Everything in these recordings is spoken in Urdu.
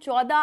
14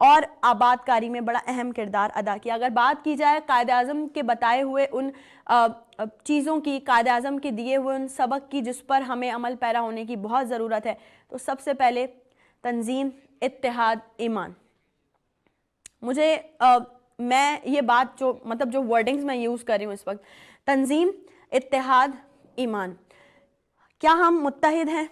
اور آباد کاری میں بڑا اہم کردار ادا کیا. اگر بات کی جائے قائد اعظم کے بتائے ہوئے ان چیزوں کی, قائد اعظم کے دیے ہوئے ان سبق کی جس پر ہمیں عمل پیرا ہونے کی بہت ضرورت ہے, تو سب سے پہلے تنظیم, اتحاد, ایمان. مجھے میں یہ بات جو ورڈنگز میں یوز کر رہی ہوں اس وقت, تنظیم, اتحاد, ایمان. کیا ہم متحد ہیں؟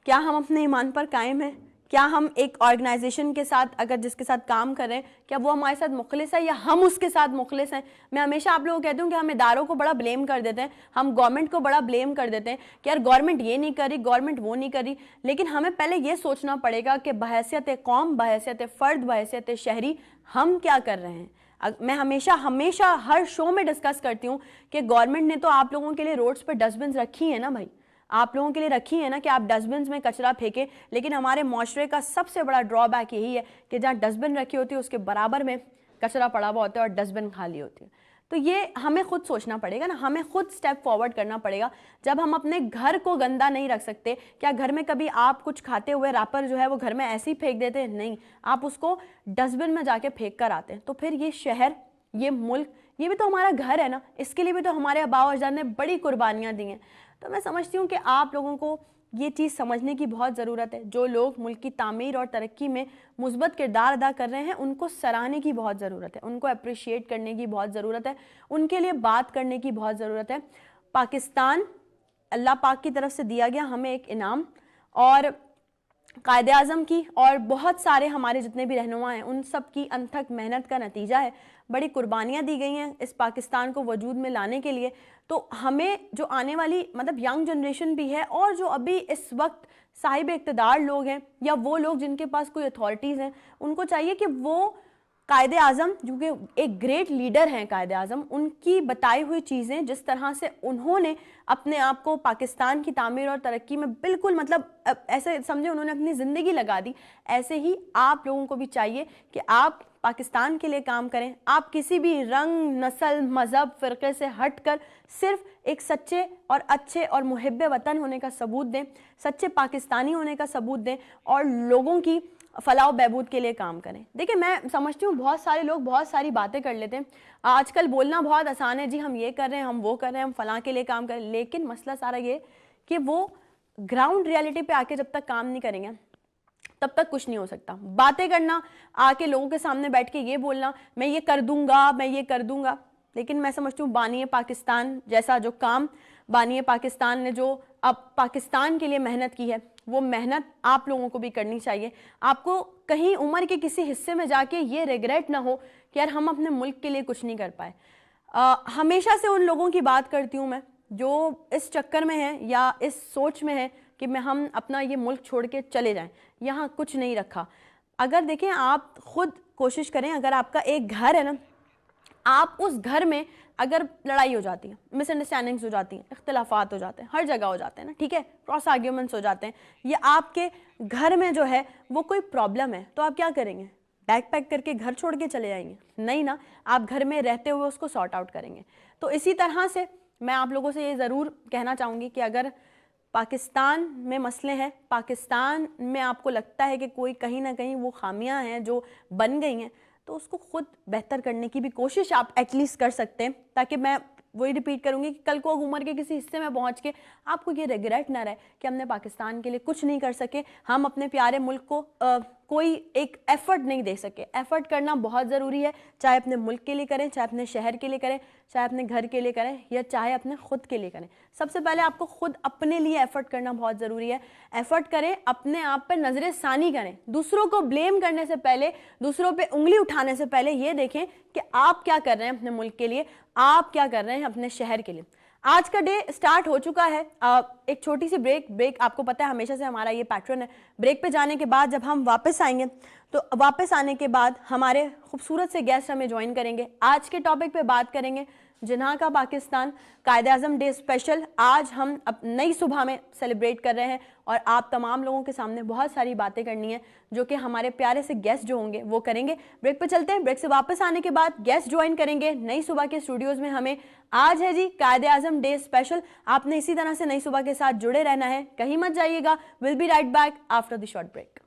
کیا ہم اپنے ایمان پر قائم ہیں؟ کیا ہم ایک آرگنائزیشن کے ساتھ اگر جس کے ساتھ کام کر رہے ہیں, کیا وہ ہمارے ساتھ مخلص ہے یا ہم اس کے ساتھ مخلص ہیں؟ میں ہمیشہ آپ لوگوں کو کہتی ہوں کہ ہم اداروں کو بڑا بلیم کر دیتے ہیں, ہم گورنمنٹ کو بڑا بلیم کر دیتے ہیں کہ یار گورنمنٹ یہ نہیں کر رہی, گورنمنٹ وہ نہیں کر رہی, لیکن ہمیں پہلے یہ سوچنا پڑے گا کہ بحیثیت قوم, بحیثیت فرد, بحیثیت شہری ہم کیا کر رہے ہیں. میں ہمیشہ ہر شو میں ڈسکس کرتی ہوں کہ گورنمنٹ نے تو آپ لوگوں کے لیے روڈز پہ ڈسٹ بنز رکھی ہیں نا بھائی, آپ لوگوں کے لیے رکھی ہے نا کہ آپ ڈسٹ بنز میں کچرا پھینکیں, لیکن ہمارے معاشرے کا سب سے بڑا ڈرا بیک یہی ہے کہ جہاں ڈسٹ بن رکھی ہوتی ہے اس کے برابر میں کچرا پڑا ہوا ہوتا ہے اور ڈسٹ بن خالی ہوتی ہے. تو یہ ہمیں خود سوچنا پڑے گا نا, ہمیں خود سٹیپ فارورڈ کرنا پڑے گا. جب ہم اپنے گھر کو گندا نہیں رکھ سکتے, کیا گھر میں کبھی آپ کچھ کھاتے ہوئے راپر جو ہے وہ گھر میں ایسے ہی پھینک دیتے ہیں؟ نہیں, آپ اس کو ڈسٹ بن میں جا کے پھینک کر آتے ہیں. تو پھر یہ شہر, یہ ملک, یہ بھی تو ہمارا گھر ہے نا, اس کے لیے بھی تو ہمارے آباء و اجداد نے بڑی قربانیاں دی ہیں. تو میں سمجھتی ہوں کہ آپ لوگوں کو یہ چیز سمجھنے کی بہت ضرورت ہے. جو لوگ ملک کی تعمیر اور ترقی میں مثبت کردار ادا کر رہے ہیں ان کو سراہنے کی بہت ضرورت ہے, ان کو اپریشیٹ کرنے کی بہت ضرورت ہے, ان کے لیے بات کرنے کی بہت ضرورت ہے. پاکستان اللہ پاک کی طرف سے دیا گیا ہمیں ایک انعام, اور قائد اعظم کی اور بہت سارے ہمارے جتنے بھی رہنما ہیں ان سب کی انتھک محنت کا نتیجہ ہے. بڑی قربانیاں دی گئی ہیں اس پاکستان کو وجود میں لانے کے لیے. تو ہمیں جو آنے والی ینگ جنریشن بھی ہے اور جو ابھی اس وقت صاحب اقتدار لوگ ہیں یا وہ لوگ جن کے پاس کوئی اتھارٹیز ہیں, ان کو چاہیے کہ وہ قائد اعظم جو کہ ایک گریٹ لیڈر ہیں, قائد اعظم, ان کی بتائی ہوئی چیزیں جس طرح سے انہوں نے اپنے آپ کو پاکستان کی تعمیر اور ترقی میں بالکل ایسے سمجھے انہوں نے اپنی زندگی لگا دی, ایسے ہی آپ لوگوں کو بھی چاہیے کہ آپ پاکستان کے لیے کام کریں. آپ کسی بھی رنگ, نسل, مذہب, فرقے سے ہٹ کر صرف ایک سچے اور اچھے اور محب وطن ہونے کا ثبوت دیں, سچے پاکستانی ہونے کا ثبوت دیں اور لوگوں کی فلاح و بہبود کے لیے کام کریں. دیکھیں میں سمجھتی ہوں بہت سارے لوگ بہت ساری باتیں کر لیتے ہیں, آج کل بولنا بہت آسان ہے, جی ہم یہ کر رہے ہیں, ہم وہ کر رہے ہیں, ہم فلاں کے لیے کام کر رہے ہیں, لیکن مسئلہ سارا یہ کہ وہ گراؤنڈ ریالٹی پہ آ کے جب تک کام نہیں کریں گے تب تک کچھ نہیں ہو سکتا. باتیں کرنا, آ کے لوگوں کے سامنے بیٹھ کے یہ بولنا میں یہ کر دوں گا, میں یہ کر دوں گا, لیکن میں سمجھتی ہوں بانی پاکستان جیسا جو کام, بانی پاکستان نے جو اب پاکستان کے لیے محنت کی ہے, وہ محنت آپ لوگوں کو بھی کرنی چاہیے. آپ کو کہیں عمر کے کسی حصے میں جا کے یہ ریگریٹ نہ ہو کہ یار ہم اپنے ملک کے لیے کچھ نہیں کر پائے. ہمیشہ سے ان لوگوں کی بات کرتی ہوں میں جو اس چکر میں ہیں یا اس سوچ میں ہیں کہ ہم اپنا یہ ملک چھوڑ کے چلے جائیں, یہاں کچھ نہیں رکھا. اگر دیکھیں آپ خود کوشش کریں, اگر آپ کا ایک گھر ہے نا, آپ اس گھر میں اگر لڑائی ہو جاتی ہے, مس انڈرسٹینڈنگز ہو جاتی ہیں, اختلافات ہو جاتے ہیں, ہر جگہ ہو جاتے ہیں نا, ٹھیک ہے, کراس آرگیومنٹس ہو جاتے ہیں, یہ آپ کے گھر میں جو ہے وہ کوئی پرابلم ہے, تو آپ کیا کریں گے؟ بیگ پیک کر کے گھر چھوڑ کے چلے جائیں گے؟ نہیں نا, آپ گھر میں رہتے ہوئے اس کو سارٹ آؤٹ کریں گے. تو اسی طرح سے میں آپ لوگوں سے یہ ضرور کہنا چاہوں گی کہ اگر پاکستان میں مسئلے ہیں, پاکستان میں آپ کو لگتا ہے کہ کوئی کہیں نہ کہیں وہ خامیاں ہیں جو بن گئی ہیں, تو اس کو خود بہتر کرنے کی بھی کوشش آپ ایٹ لیسٹ کر سکتے ہیں, تاکہ میں وہی ریپیٹ کروں گی کہ کل کو عمر کے کسی حصے میں پہنچ کے آپ کو یہ ریگریٹ نہ رہے کہ ہم نے پاکستان کے لیے کچھ نہیں کر سکے, ہم اپنے پیارے ملک کو کوئی ایک ایفرٹ نہیں دے سکے. ایفرٹ کرنا بہت ضروری ہے, چاہے اپنے ملک کے لیے کریں, چاہے اپنے شہر کے لیے کریں, چاہے اپنے گھر کے لیے کریں, یا چاہے اپنے خود کے لیے کریں. سب سے پہلے آپ کو خود اپنے لیے ایفرٹ کرنا بہت ضروری ہے. ایفرٹ کریں, اپنے آپ پر نظر ثانی کریں, دوسروں کو بلیم کرنے سے پہلے, دوسروں پہ انگلی اٹھانے سے پہلے یہ دیکھیں کہ آپ کیا کر رہے ہیں اپنے ملک کے لیے, آپ کیا کر رہے ہیں اپنے شہر کے لیے. آج کا ڈے سٹارٹ ہو چکا ہے, ایک چھوٹی سی بریک آپ کو پتہ ہے ہمیشہ سے ہمارا یہ پیٹرن ہے. بریک پہ جانے کے بعد جب ہم واپس آئیں گے تو واپس آنے کے بعد ہمارے خوبصورت سے گیسٹ ہمیں جوائن کریں گے. آج کے ٹاپک پہ بات کریں گے جناح کا پاکستان قائد اعظم ڈے اسپیشل. آج ہم نئی صبح میں سیلیبریٹ کر رہے ہیں اور آپ تمام لوگوں کے سامنے بہت ساری باتیں کرنی ہیں جو کہ ہمارے پیارے سے گیسٹ جو ہوں گے وہ کریں گے. بریک پہ چلتے ہیں, بریک سے واپس آنے کے بعد گیسٹ جوائن کریں گے نئی صبح کے اسٹوڈیوز میں. ہمیں آج ہے جی قائد اعظم ڈے اسپیشل. آپ نے اسی طرح سے نئی صبح کے ساتھ جڑے رہنا ہے, کہیں مت جائیے گا. Will be right back after the short break.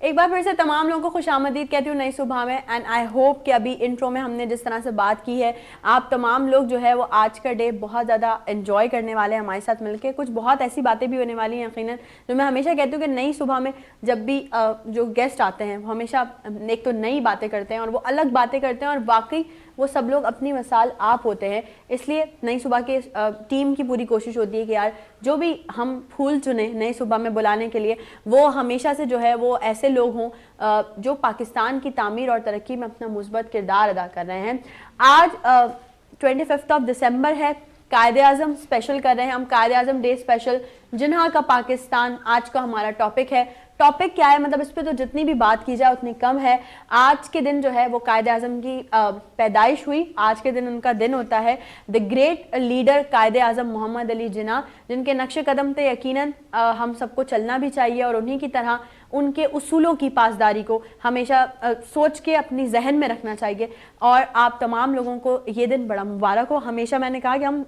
ایک بار پھر سے تمام لوگوں کو خوش آمدید کہتی ہوں نئی صبح میں. اینڈ آئی ہوپ کہ ابھی انٹرو میں ہم نے جس طرح سے بات کی ہے آپ تمام لوگ جو ہے وہ آج کا ڈے بہت زیادہ انجوائے کرنے والے ہیں ہمارے ساتھ مل کے. کچھ بہت ایسی باتیں بھی ہونے والی ہیں یقیناً, جو میں ہمیشہ کہتی ہوں کہ نئی صبح میں جب بھی جو گیسٹ آتے ہیں وہ ہمیشہ ایک تو نئی باتیں کرتے ہیں اور وہ الگ باتیں کرتے ہیں, اور واقعی وہ سب لوگ اپنی مثال آپ ہوتے ہیں. اس لیے نئی صبح کے ٹیم کی پوری کوشش ہوتی ہے کہ یار جو بھی ہم پھول چنیں نئی صبح میں بلانے کے لیے وہ ہمیشہ سے جو ہے وہ ایسے لوگ ہوں جو پاکستان کی تعمیر اور ترقی میں اپنا مثبت کردار ادا کر رہے ہیں. آج 25 دسمبر ہے, قائد اعظم اسپیشل کر رہے ہیں ہم, قائد اعظم ڈے اسپیشل, جنہا کا پاکستان آج کا ہمارا ٹاپک ہے. ٹاپک کیا ہے مطلب اس پہ تو جتنی بھی بات کی جائے اتنی کم ہے. آج کے دن جو ہے وہ قائد اعظم کی پیدائش ہوئی, آج کے دن ان کا دن ہوتا ہے. The great leader Quaid Azam محمد علی جناح, جن کے نقش قدم پہ یقیناً ہم سب کو چلنا بھی چاہیے اور انہی کی طرح ان کے اصولوں کی پاسداری کو ہمیشہ سوچ کے اپنی ذہن میں رکھنا چاہیے. اور آپ تمام لوگوں کو یہ دن بڑا مبارک ہو. ہمیشہ میں نے کہا کہ ہم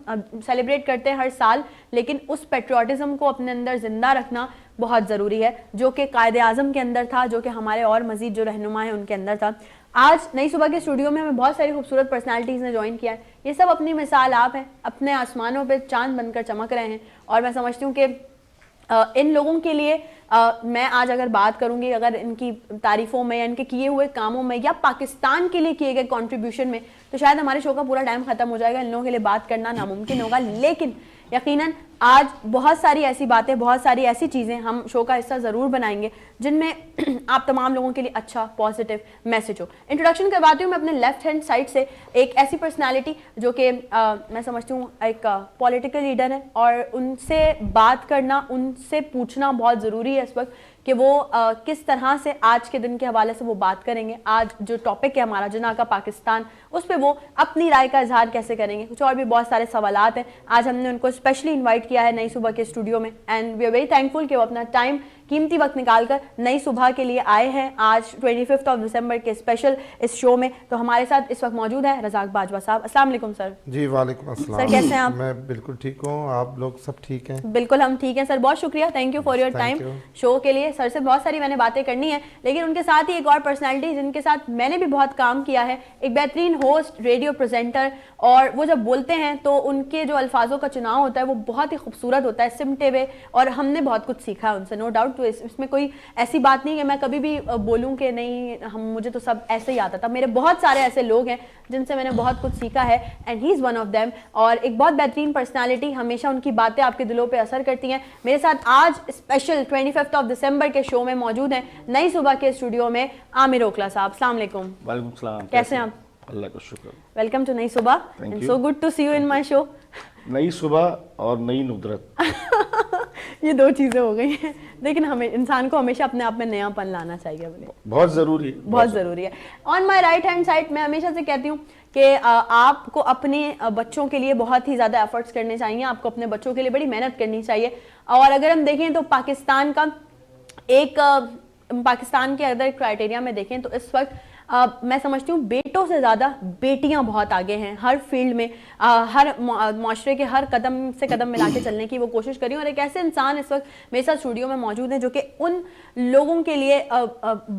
سیلیبریٹ کرتے ہیں ہر سال, لیکن اس پیٹریوٹزم کو اپنے اندر زندہ رکھنا بہت ضروری ہے جو کہ قائد اعظم کے اندر تھا, جو کہ ہمارے اور مزید جو رہنما ہیں ان کے اندر تھا. آج نئی صبح کے اسٹوڈیو میں ہمیں بہت ساری خوبصورت پرسنالٹیز نے جوائن کیا ہے. یہ سب اپنی مثال آپ ہیں, اپنے آسمانوں پہ چاند بن کر چمک رہے ہیں, اور میں سمجھتی ہوں کہ ان لوگوں کے لیے میں آج اگر بات کروں گی اگر ان کی تعریفوں میں یا ان کے کیے ہوئے کاموں میں یا پاکستان کے لیے کیے گئے کنٹریبیوشن میں, تو شاید ہمارے شو کا پورا ٹائم ختم ہو جائے گا. ان لوگوں کے لیے بات کرنا ناممکن ہوگا, لیکن یقیناً آج بہت ساری ایسی باتیں, بہت ساری ایسی چیزیں ہم شو کا حصہ ضرور بنائیں گے جن میں آپ تمام لوگوں کے لیے اچھا پازیٹیو میسج ہو. انٹروڈکشن کرواتی ہوں میں اپنے لیفٹ ہینڈ سائڈ سے ایک ایسی پرسنالٹی جو کہ میں سمجھتی ہوں ایک پولیٹیکل لیڈر ہے, اور ان سے بات کرنا, ان سے پوچھنا بہت ضروری ہے اس وقت کہ وہ کس طرح سے آج کے دن کے حوالے سے وہ بات کریں گے. آج جو ٹاپک ہے ہمارا جناح کا پاکستان, اس پہ وہ اپنی رائے کا اظہار کیسے کریں گے. کچھ اور بھی بہت سارے سوالات ہیں. آج ہم نے ان کو اسپیشلی انوائٹ کیا ہے نئی صبح کے اسٹوڈیو میں, and we are very thankful کہ وہ اپنا ٹائم قیمتی وقت نکال کر نئی صبح کے لیے آئے ہیں آج 25 دسمبر کے اسپیشل اس شو میں. تو ہمارے ساتھ اس وقت موجود ہیں رزاق باجوہ صاحب. السلام علیکم سر. جی وعلیکم السلام. سر کیسے ہیں آپ؟ میں بالکل ٹھیک ہوں, آپ لوگ سب ٹھیک ہیں؟ بالکل ہم ٹھیک ہیں سر, بہت شکریہ, thank you for your time show کے لیے. سر سے بہت ساری میں نے باتیں کرنی ہے, لیکن ان کے ساتھ ہی ایک اور پرسنالٹی جن کے ساتھ میں نے بھی بہت کام کیا ہے, ایک بہترین ہوسٹ, ریڈیو پریزنٹر, اور وہ جب بولتے ہیں تو ان کے جو الفاظوں کا چناؤ ہوتا ہے وہ بہت ہی خوبصورت ہوتا ہے, سمٹے ہوئے, اور ہم نے بہت کچھ سیکھا ہے ان سے, نو ڈاؤٹ. تو اس میں کوئی ایسی بات نہیں کہ میں کبھی بھی بولوں کہ نہیں مجھے تو سب ایسے ہی آتا تھا. میرے بہت سارے ایسے لوگ ہیں جن سے میں نے بہت کچھ سیکھا ہے, and he is one of them. اور ایک بہت بہترین پرسنالٹی, ہمیشہ ان کی باتیں آپ کے دلوں پہ اثر کرتی ہیں. میرے ساتھ آج اسپیشل 25 دسمبر کے شو میں موجود ہیں نئی صبح کے اسٹوڈیو میں عامر اوکھلا صاحب. السلام علیکم. وعلیکم السلام. کیسے ہیں آپ؟ اللہ کا شکر. ویلکم ٹو نئی صبح, so good to see you in my show. نئی صبح اور نئی ندرت یہ دو چیزیں ہو گئی ہیں, لیکن ہمیں انسان کو ہمیشہ اپنے آپ میں نیا پن لانا چاہیے, بہت ضروری, بہت ضروری ہے. آن مائی رائٹ ہینڈ سائڈ میں ہمیشہ سے کہتی ہوں کہ آپ کو اپنے بچوں کے لیے بہت ہی زیادہ ایفرٹس کرنے چاہیے, آپ کو اپنے بچوں کے لیے بڑی محنت کرنی چاہیے. اور اگر ہم دیکھیں تو پاکستان کے اگر کرائٹیریا میں دیکھیں تو اس وقت میں سمجھتی ہوں بیٹوں سے زیادہ بیٹیاں بہت آگے ہیں ہر فیلڈ میں, ہر معاشرے کے ہر قدم سے قدم ملا کے چلنے کی وہ کوشش کری. اور ایک ایسے انسان اس وقت میرے ساتھ اسٹوڈیو میں موجود ہیں جو کہ ان لوگوں کے لیے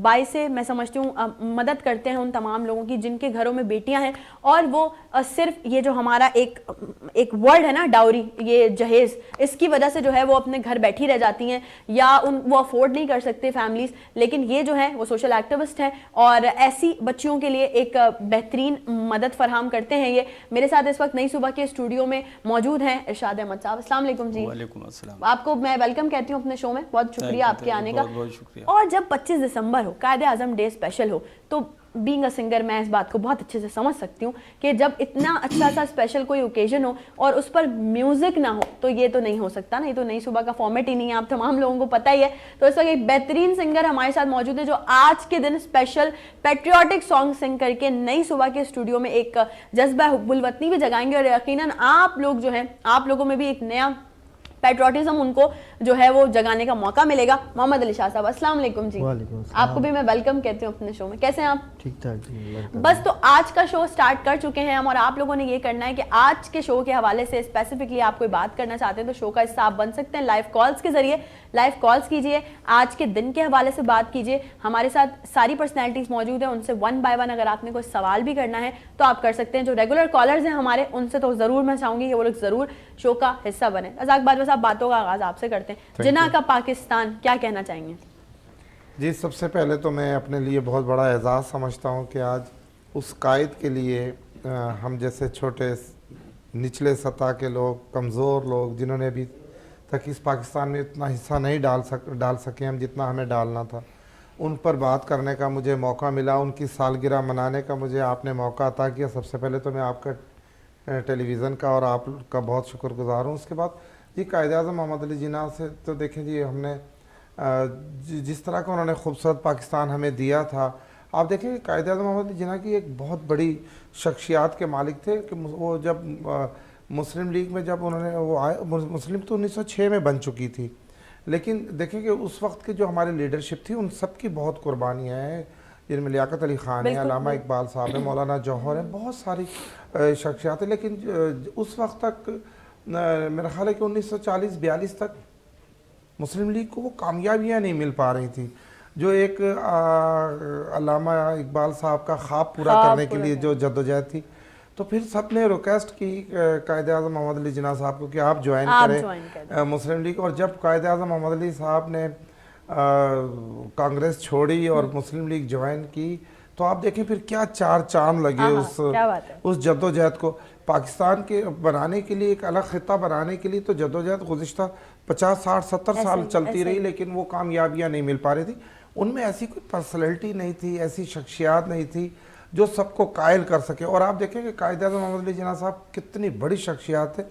باعث میں سمجھتی ہوں مدد کرتے ہیں, ان تمام لوگوں کی جن کے گھروں میں بیٹیاں ہیں, اور وہ صرف یہ جو ہمارا ایک ورڈ ہے نا ڈاوری, یہ جہیز, اس کی وجہ سے جو ہے وہ اپنے گھر بیٹھی رہ جاتی ہیں یا وہ افورڈ نہیں کر سکتے فیملیز. لیکن یہ جو ہے وہ سوشل ایکٹیوسٹ ہیں اور ایسی بچیوں کے لیے ایک بہترین مدد فراہم کرتے ہیں. یہ میرے ساتھ اس وقت نئی صبح کے اسٹوڈیو میں موجود ہیں ارشاد احمد صاحب. السلام علیکم. جی وعلیکم السلام. آپ کو میں ویلکم کہتی ہوں اپنے شو میں, بہت شکریہ آپ کے آنے کا. بہت شکریہ. اور جب 25 دسمبر ہو, قائد اعظم ڈے اسپیشل ہو, تو بینگ اے سنگر میں اس بات کو بہت اچھے سے سمجھ سکتی ہوں کہ جب اتنا اچھا سا اسپیشل کوئی اوکیزن ہو اور اس پر میوزک نہ ہو تو یہ تو نہیں ہو سکتا نا, یہ تو نئی صبح کا فارمیٹ ہی نہیں ہے, آپ تمام لوگوں کو پتہ ہی ہے. تو اس وقت ایک بہترین سنگر ہمارے ساتھ موجود ہے جو آج کے دن اسپیشل پیٹریوٹک سانگ سنگ کر کے نئی صبح کے اسٹوڈیو میں ایک جذبہ حب الوطنی بھی جگائیں گے, اور یقیناً آپ لوگ جو ہیں, آپ لوگوں میں بھی ایک نیا پیٹریوٹزم ان کو جو ہے وہ جگانے کا موقع ملے گا. محمد علی شاہ صاحب السلام علیکم جی. وعلیکم السلام. آپ کو بھی میں ویلکم کہتی ہوں اپنے شو میں. کیسے ہیں آپ؟ ٹھیک ٹھاک جی. بس تو آج کا شو سٹارٹ کر چکے ہیں ہم, اور آپ لوگوں نے یہ کرنا ہے کہ آج کے شو کے حوالے سے اسپیسیفکلی آپ کوئی بات کرنا چاہتے ہیں تو شو کا حصہ آپ بن سکتے ہیں. لائیو کالز کے ذریعے لائیو کالز کیجئے, آج کے دن کے حوالے سے بات کیجئے. ہمارے ساتھ ساری پرسنالٹیز موجود ہیں, ان سے ون بائی ون اگر آپ نے کوئی سوال بھی کرنا ہے تو آپ کر سکتے ہیں. جو ریگولر کالرز ہیں ہمارے, ان سے تو ضرور میں چاہوں گی کہ وہ لوگ ضرور شو کا حصہ بنے. رزاق باجوہ صاحب, باتوں کا آغاز آپ سے کرتے ہیں. جناح کا پاکستان, کیا کہنا چاہیں گے؟ جی سب سے پہلے تو میں اپنے لیے بہت بڑا اعزاز سمجھتا ہوں کہ آج اس قائد کے لیے ہم جیسے چھوٹے نچلے سطح کے لوگ, کمزور لوگ, جنہوں نے ابھی تک اس پاکستان میں اتنا حصہ نہیں ڈال سکے ہم جتنا ہمیں ڈالنا تھا, ان پر بات کرنے کا مجھے موقع ملا. ان کی سالگرہ منانے کا مجھے آپ نے موقع عطا کیا. سب سے پہلے تو میں آپ کا ٹیلی ویژن کا اور آپ کا بہت شکر گزار ہوں. اس کے بعد جی قائد اعظم محمد علی جناح سے تو دیکھیں جی, ہم نے جس طرح کا انہوں نے خوبصورت پاکستان ہمیں دیا تھا, آپ دیکھیں کہ قائد اعظم محمد علی جناح کی ایک بہت بڑی شخصیات کے مالک تھے. کہ وہ جب مسلم لیگ میں جب انہوں نے وہ آئے, مسلم تو 1906 میں بن چکی تھی, لیکن دیکھیں کہ اس وقت کے جو ہماری لیڈرشپ تھی ان سب کی بہت قربانیاں ہیں, جن میں لیاقت علی خان ہے, علامہ اقبال صاحب ہیں, مولانا جوہر ہیں, بہت ساری شخصیات ہیں. لیکن اس وقت تک میرا خیال ہے کہ 1940-42 تک مسلم لیگ کو وہ کامیابیاں نہیں مل پا رہی تھی جو ایک علامہ اقبال صاحب کا خواب پورا کرنے کے لیے جو جدوجہد تھی. تو پھر سب نے ریکویسٹ کی قائد اعظم محمد علی جناح صاحب کو کہ آپ جوائن کریں مسلم لیگ. اور جب قائد اعظم محمد علی صاحب نے کانگریس چھوڑی اور مسلم لیگ جوائن کی تو آپ دیکھیں پھر کیا چار چاند لگے اس جدوجہد کو. پاکستان کے بنانے کے لیے, ایک الگ خطہ بنانے کے لیے تو جدوجہد گزشتہ 50, 60, 70 سال چلتی رہی, لیکن وہ کامیابیاں نہیں مل پا رہی تھی. ان میں ایسی کوئی پرسنالٹی نہیں تھی, ایسی شخصیات نہیں تھی جو سب کو قائل کر سکے. اور آپ دیکھیں کہ قائد اعظم محمد علی جناح صاحب کتنی بڑی شخصیات ہے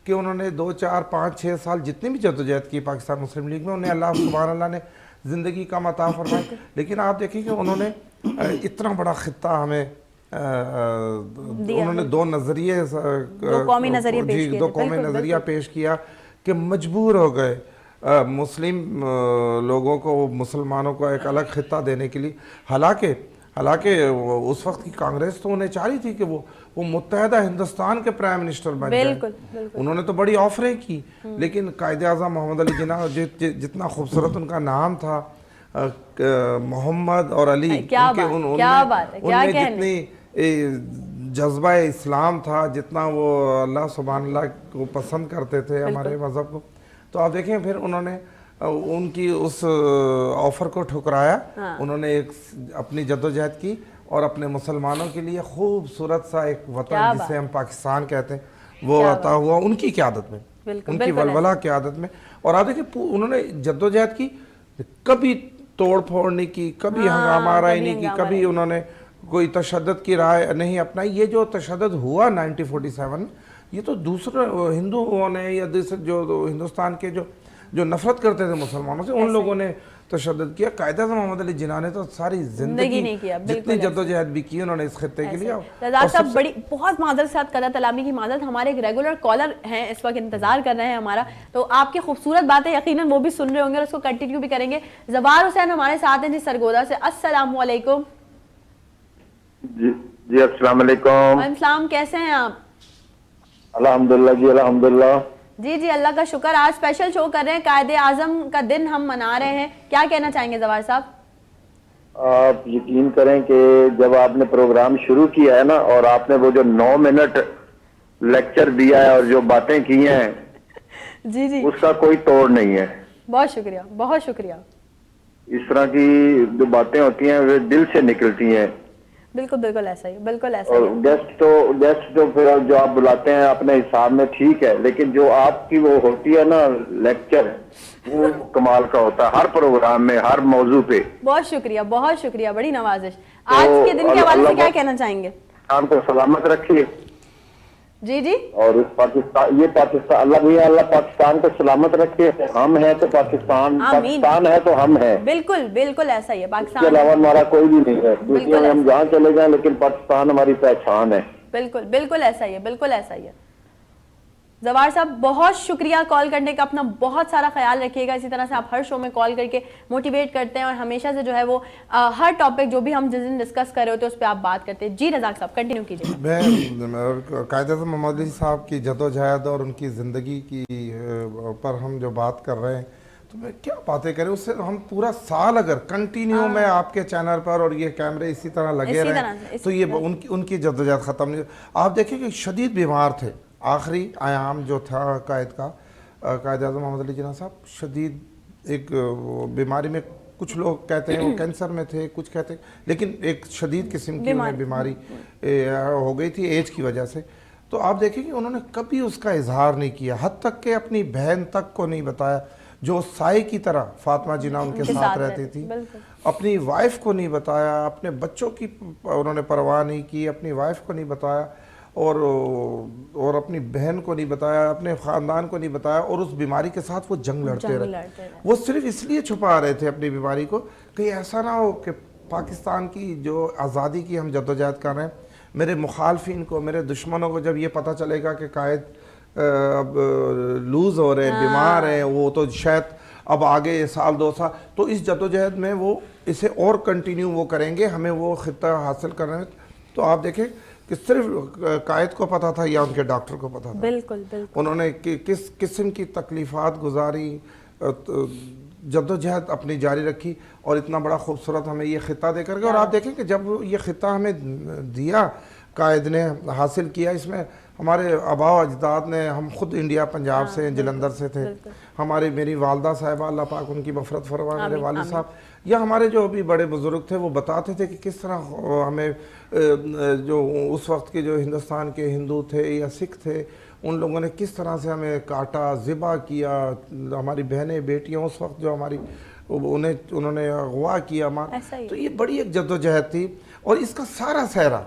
کہ انہوں نے 2, 4, 5, 6 سال جتنی بھی جدوجہد کی پاکستان مسلم لیگ میں, انہیں اللہ سبحان اللہ نے زندگی کا عطا فرمایا. لیکن آپ دیکھیں کہ انہوں نے اتنا بڑا خطہ ہمیں انہوں نے دو قومی نظریہ پیش کیا کہ مجبور ہو گئے مسلم لوگوں کو, مسلمانوں کو ایک الگ خطہ دینے کے لیے. حالانکہ اس وقت کی کانگریس تو انہیں چاہ رہی تھی کہ وہ متحدہ ہندوستان کے پرائم منسٹر بن جائیں. انہوں نے تو بڑی آفریں کی, لیکن قائد اعظم محمد علی جناح جتنا خوبصورت ان کا نام تھا محمد اور علی, ان میں جتنی جذبہ اسلام تھا, جتنا وہ اللہ سبحان اللہ کو پسند کرتے تھے ہمارے مذہب کو, تو آپ دیکھیں پھر انہوں نے ان کی اس آفر کو ٹھکرایا. انہوں نے ایک اپنی جدوجہد کی اور اپنے مسلمانوں کے لیے خوبصورت سا ایک وطن جسے ہم پاکستان کہتے ہیں وہ عطا ہوا ان کی قیادت میں, ان کی ولولہ قیادت میں. اور آپ دیکھیں انہوں نے جدوجہد کی, کبھی توڑ پھوڑ نہیں کی, کبھی ہنگامہ آرائی نہیں کی, کبھی انہوں نے کوئی تشدد کی رائے نہیں اپنائی. یہ جو تشدد ہوا 1947 میں, یہ تو دوسرے ہندوؤں نے یا جو ہندوستان کے جو نفرت کرتے تھے مسلمانوں سے, ان لوگوں نے تشدد کیا. قائد اعظم محمد علی جناح نے تو ساری زندگی جتنی جدوجہد بھی کی انہوں نے اس خطے کے لیے. رزاق صاحب بڑی بہت معذرت ساتھ قدر تلامی کی معذرت, ہمارے ایک ریگولر کالر ہیں اس وقت انتظار کر رہے ہیں ہمارا, تو آپ کی خوبصورت باتیں یقیناً وہ بھی سن رہے ہوں گے اور اس کو کنٹینیو بھی کریں گے. زوار حسین ہمارے ساتھ ہیں جی سرگودا سے. السلام علیکم. جی السلام علیکم. وعلیکم السلام, کیسے ہیں آپ؟ الحمدللہ جی الحمدللہ. جی اللہ کا شکر. آج اسپیشل شو کر رہے ہیں, قائد اعظم کا دن ہم منا رہے ہیں, کیا کہنا چاہیں گے زوار صاحب؟ آپ یقین کریں کہ جب آپ نے پروگرام شروع کیا ہے نا, اور آپ نے وہ جو 9 منٹ لیکچر دیا ہے اور جو باتیں کی ہیں جی اس کا کوئی توڑ نہیں ہے. بہت شکریہ, بہت شکریہ. اس طرح کی جو باتیں ہوتی ہیں وہ دل سے نکلتی ہیں. بالکل ایسا ہی, بالکل ایسا ہی. گیسٹ تو پھر جو آپ بلاتے ہیں اپنے حساب میں ٹھیک ہے, لیکن جو آپ کی وہ ہوتی ہے نا لیکچر, وہ کمال کا ہوتا ہے ہر پروگرام میں, ہر موضوع پہ. بہت شکریہ, بڑی نوازش. آج کے دن کے حوالے سے کیا کہنا چاہیں گے؟ آپ کو سلامت رکھیے. جی اور پاکستان اللہ پاکستان کو سلامت رکھے. ہم ہیں تو پاکستان ہے تو ہم ہیں. بالکل ایسا ہی ہے. پاکستان کے علاوہ ہمارا کوئی بھی نہیں ہے. دنیا میں ہم جہاں چلے جائیں لیکن پاکستان ہماری پہچان ہے. بالکل ایسا ہی ہے. زوار صاحب بہت شکریہ کال کرنے کا، اپنا بہت سارا خیال رکھیے گا. اسی طرح سے آپ ہر شو میں کال کر کے موٹیویٹ کرتے ہیں اور ہمیشہ سے جو ہے وہ ہر ٹاپک جو بھی ہم جس دن ڈسکس کر رہے ہوتے ہیں اس پہ آپ بات کرتے ہیں. جی رزاق صاحب کنٹینیو کیجیے. میں قائد اعظم محمد علی صاحب کی جدوجہد اور ان کی زندگی کی پر ہم جو بات کر رہے ہیں تو میں کیا باتیں کریں، اس سے ہم پورا سال اگر کنٹینیو میں آپ کے چینل پر اور یہ کیمرے اسی طرح لگے رہے تو یہ ان کی جدوجہد ختم نہیں. آپ دیکھیں کہ شدید بیمار تھے، آخری ایام جو تھا قائد کا، قائد اعظم محمد علی جناح صاحب شدید ایک بیماری میں، کچھ لوگ کہتے ہیں وہ کینسر میں تھے، کچھ کہتے ہیں، لیکن ایک شدید قسم کی انہیں بیماری ہو گئی تھی ایج کی وجہ سے. تو آپ دیکھیں کہ انہوں نے کبھی اس کا اظہار نہیں کیا، حد تک کہ اپنی بہن تک کو نہیں بتایا جو سائے کی طرح فاطمہ جناح ان کے ساتھ رہتی تھی، اپنی وائف کو نہیں بتایا، اپنے بچوں کی انہوں نے پرواہ نہیں کی، اپنی وائف کو نہیں بتایا اور اپنی بہن کو نہیں بتایا، اپنے خاندان کو نہیں بتایا، اور اس بیماری کے ساتھ وہ جنگ لڑتے رہے. وہ صرف اس لیے چھپا رہے تھے اپنی بیماری کو کہ ایسا نہ ہو کہ پاکستان کی جو آزادی کی ہم جدوجہد کر رہے ہیں، میرے مخالفین کو، میرے دشمنوں کو جب یہ پتہ چلے گا کہ قائد اب لوز ہو رہے ہیں، بیمار ہیں، وہ تو شاید اب آگے سال 2 سال، تو اس جدوجہد میں وہ اسے اور کنٹینیو وہ کریں گے، ہمیں وہ خطہ حاصل کرنا ہے. تو آپ دیکھیں کہ صرف قائد کو پتا تھا یا ان کے ڈاکٹر کو پتا تھا، بالکل انہوں نے کس قسم کی تکلیفات گزاری، جدوجہد اپنی جاری رکھی اور اتنا بڑا خوبصورت ہمیں یہ خطہ دے کر گیا. اور آپ دیکھیں کہ جب یہ خطہ ہمیں دیا، قائد نے حاصل کیا، اس میں ہمارے آباء و اجداد نے، ہم خود انڈیا پنجاب سے، جلندر سے تھے، میری والدہ صاحبہ اللہ پاک ان کی مغفرت فرمائے، میرے والد صاحب، یا ہمارے جو بھی بڑے بزرگ تھے وہ بتاتے تھے کہ کس طرح ہمیں جو اس وقت کے جو ہندوستان کے ہندو تھے یا سکھ تھے، ان لوگوں نے کس طرح سے ہمیں کاٹا، ذبح کیا، ہماری بہنیں بیٹیاں اس وقت جو ہماری انہوں نے اغوا کیا. تو یہ بڑی ایک جدوجہد تھی، اور اس کا سارا سہرا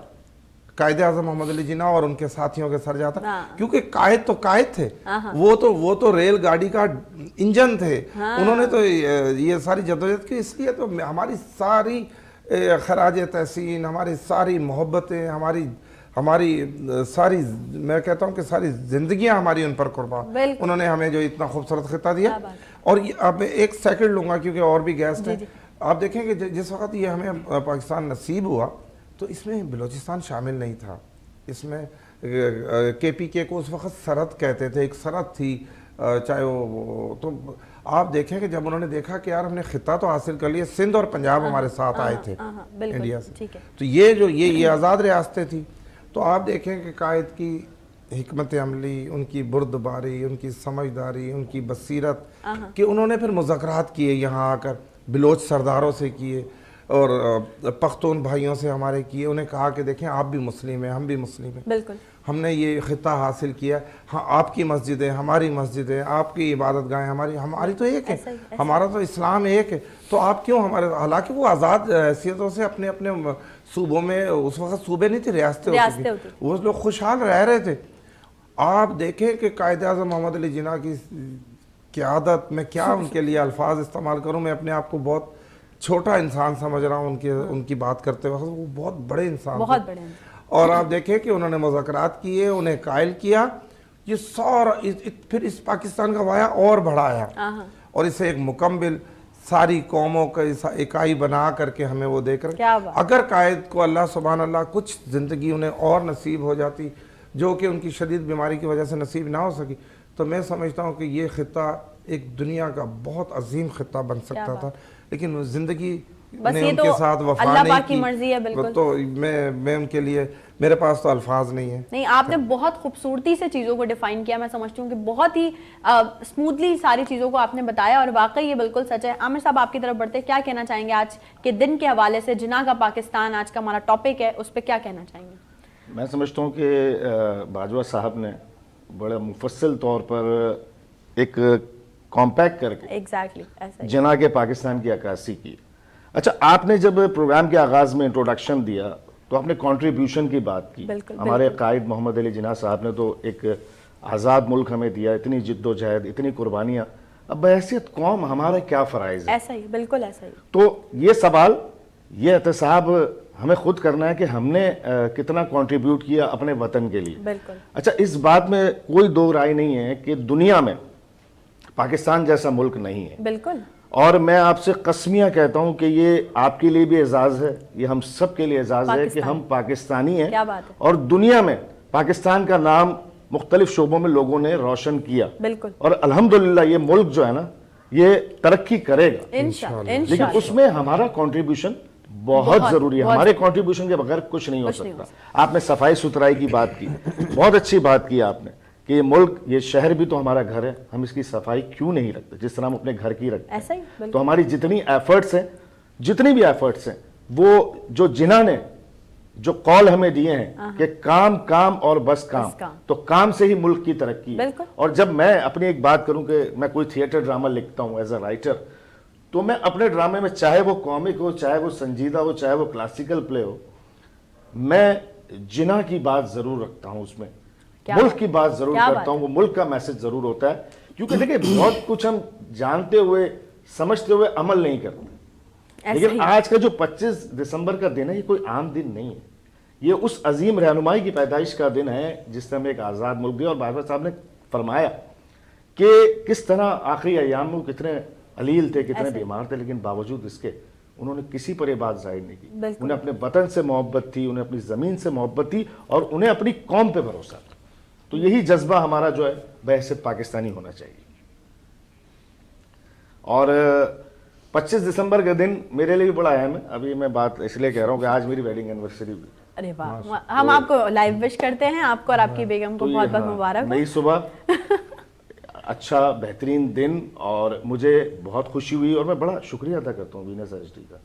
قائد اعظم محمد علی جناح اور ان کے ساتھیوں کے سر جاتا، کیونکہ قائد تو قائد تھے، وہ تو ریل گاڑی کا انجن تھے، انہوں نے تو یہ ساری جدوجہد کی. اس لیے تو ہماری ساری خراج تحسین، ہماری ساری محبتیں، ہماری ساری، میں کہتا ہوں کہ ساری زندگیاں ہماری ان پر قربان. انہوں نے ہمیں جو اتنا خوبصورت خطہ دیا. اور اب ایک سیکنڈ لوں گا کیونکہ اور بھی گیسٹ ہیں. آپ دیکھیں کہ جس وقت یہ ہمیں پاکستان نصیب ہوا تو اس میں بلوچستان شامل نہیں تھا، اس میں کے پی کے کو اس وقت سرحد کہتے تھے، ایک سرحد تھی، چاہے وہ. تو آپ دیکھیں کہ جب انہوں نے دیکھا کہ یار ہم نے خطہ تو حاصل کر لیا، سندھ اور پنجاب ہمارے ساتھ آئے تھے انڈیا سے، تو یہ آزاد ریاستیں تھیں. تو آپ دیکھیں کہ قائد کی حکمت عملی، ان کی بردباری، ان کی سمجھداری، ان کی بصیرت، کہ انہوں نے پھر مذاکرات کیے یہاں آ کر، بلوچ سرداروں سے کیے اور پختون بھائیوں سے ہمارے کیے. انہیں کہا کہ دیکھیں آپ بھی مسلم ہیں، ہم بھی مسلم ہیں، بالکل ہم نے یہ خطہ حاصل کیا، ہاں آپ کی مسجدیں ہماری مسجدیں، آپ کی عبادت گاہیں ہماری تو ایک ہے، ہمارا تو اسلام ایک ہے، تو آپ کیوں ہمارے، حالانکہ وہ آزاد حیثیتوں سے اپنے صوبوں میں، اس وقت صوبے نہیں تھے، ریاستیں ہوتی تھیں، وہ لوگ خوشحال رہ رہے تھے. آپ دیکھیں کہ قائد اعظم محمد علی جناح کی قیادت میں کیا ان کے لیے الفاظ استعمال کروں، میں اپنے آپ کو بہت چھوٹا انسان سمجھ رہا ہوں ان کی بات کرتے وقت، وہ بہت بڑے انسان تھے. اور آپ دیکھیں کہ انہوں نے مذاکرات کیے، انہیں قائل کیا، یہ سارا پھر اس پاکستان کا وایا اور بڑھایا اور اسے ایک مکمل ساری قوموں کا اکائی بنا کر کے ہمیں وہ دے کر. اگر قائد کو اللہ سبحان اللہ کچھ زندگی انہیں اور نصیب ہو جاتی جو کہ ان کی شدید بیماری کی وجہ سے نصیب نہ ہو سکی، تو میں سمجھتا ہوں کہ یہ خطہ ایک دنیا کا بہت عظیم خطہ بن سکتا تھا. لیکن زندگی نے ان کے ساتھ وفا نہیں کی، تو میں ان کے لیے، میرے پاس تو الفاظ نہیں ہیں. نہیں، آپ نے بہت خوبصورتی سے چیزوں کو ڈیفائن کیا. میں سمجھتی ہوں کہ بہت ہی اسموتھلی ساری چیزوں کو آپ نے بتایا اور واقعی یہ بالکل سچ ہے. عامر صاحب آپ کی طرف بڑھتے کیا کہنا چاہیں گے آج کے دن کے حوالے سے؟ جناح کا پاکستان آج کا ہمارا ٹاپک ہے، اس پہ کیا کہنا چاہیں گے؟ میں سمجھتا ہوں کہ باجوہ صاحب نے بڑے مفصل طور پر ایک کمپیکٹ کر کے جناح کے پاکستان کی عکاسی کی. اچھا، آپ نے جب پروگرام کے آغاز میں انٹروڈکشن دیا تو آپ نے کنٹریبیوشن کی بات کی. ہمارے قائد محمد علی جناح صاحب نے تو ایک آزاد ملک ہمیں دیا، اتنی جد و جہد، اتنی قربانیاں. اب بحیثیت قوم ہمارا کیا فرائض ہے؟ ایسا ہی، بالکل ایسا ہی. تو یہ سوال یہ احتساب ہمیں خود کرنا ہے کہ ہم نے کتنا کنٹریبیوٹ کیا اپنے وطن کے لیے. بالکل. اچھا اس بات میں کوئی دو رائے نہیں ہے کہ دنیا میں پاکستان جیسا ملک نہیں ہے. بالکل. اور میں آپ سے قسمیہ کہتا ہوں کہ یہ آپ کے لیے بھی اعزاز ہے, یہ ہم سب کے لیے اعزاز ہے کہ ہم پاکستانی ہیں. کیا بات ہے. اور دنیا میں پاکستان کا نام مختلف شعبوں میں لوگوں نے روشن کیا. بالکل. اور الحمدللہ یہ ملک جو ہے نا یہ ترقی کرے گا انشاءاللہ. لیکن اس میں ہمارا کنٹریبیوشن بہت ضروری ہے. ہمارے کنٹریبیوشن کے بغیر کچھ نہیں ہو سکتا. آپ نے صفائی ستھرائی کی بات کی, بہت اچھی بات کی آپ نے کہ یہ ملک, یہ شہر بھی تو ہمارا گھر ہے, ہم اس کی صفائی کیوں نہیں رکھتے جس طرح ہم اپنے گھر کی رکھتے ایسا ہیں. ہی. تو ہماری جتنی ایفرٹس ہیں, جتنی بھی ایفرٹس ہیں, وہ جو جنہوں نے جو قول ہمیں دیے ہیں کہ کام کام اور بس کام, تو کام سے ہی ملک کی ترقی ہے. اور جب میں اپنی ایک بات کروں کہ میں کوئی تھیٹر ڈرامہ لکھتا ہوں ایز اے رائٹر, تو میں اپنے ڈرامے میں چاہے وہ کامک ہو, چاہے وہ سنجیدہ ہو, چاہے وہ کلاسیکل پلے ہو, میں جناح کی بات ضرور رکھتا ہوں اس میں, ملک کی بات ضرور کرتا ہوں, وہ ملک کا میسج ضرور ہوتا ہے. کیونکہ دیکھیں بہت کچھ ہم جانتے ہوئے سمجھتے ہوئے عمل نہیں کرتے, لیکن آج کا جو 25 دسمبر کا دن ہے یہ کوئی عام دن نہیں ہے. یہ اس عظیم رہنمائی کی پیدائش کا دن ہے جس سے ہم ایک آزاد ملک گئے. اور باجوہ صاحب نے فرمایا کہ کس طرح آخری ایام میں کتنے علیل تھے, کتنے بیمار تھے, لیکن باوجود اس کے انہوں نے کسی پر یہ بات ظاہر نہیں کی. انہیں اپنے وطن سے محبت تھی, انہیں اپنی زمین سے محبت تھی, اور انہیں اپنی قوم پہ بھروسہ تھا. تو یہی جذبہ ہمارا جو ہے بحیثیت پاکستانی ہونا چاہیے. اور 25 دسمبر کا دن میرے لیے بھی بڑا اہم ہے. ابھی میں بات اس لیے کہہ رہا ہوں کہ آج میری ویڈنگ اینیورسری بھی. ارے واہ, ہم آپ کو لائیو وش کرتے ہیں, آپ کو اور آپ کی بیگم کو بہت بہت مبارک. نئی صبح, اچھا بہترین دن, اور مجھے بہت خوشی ہوئی, اور میں بڑا شکریہ ادا کرتا ہوں وینس ایچ ڈی کا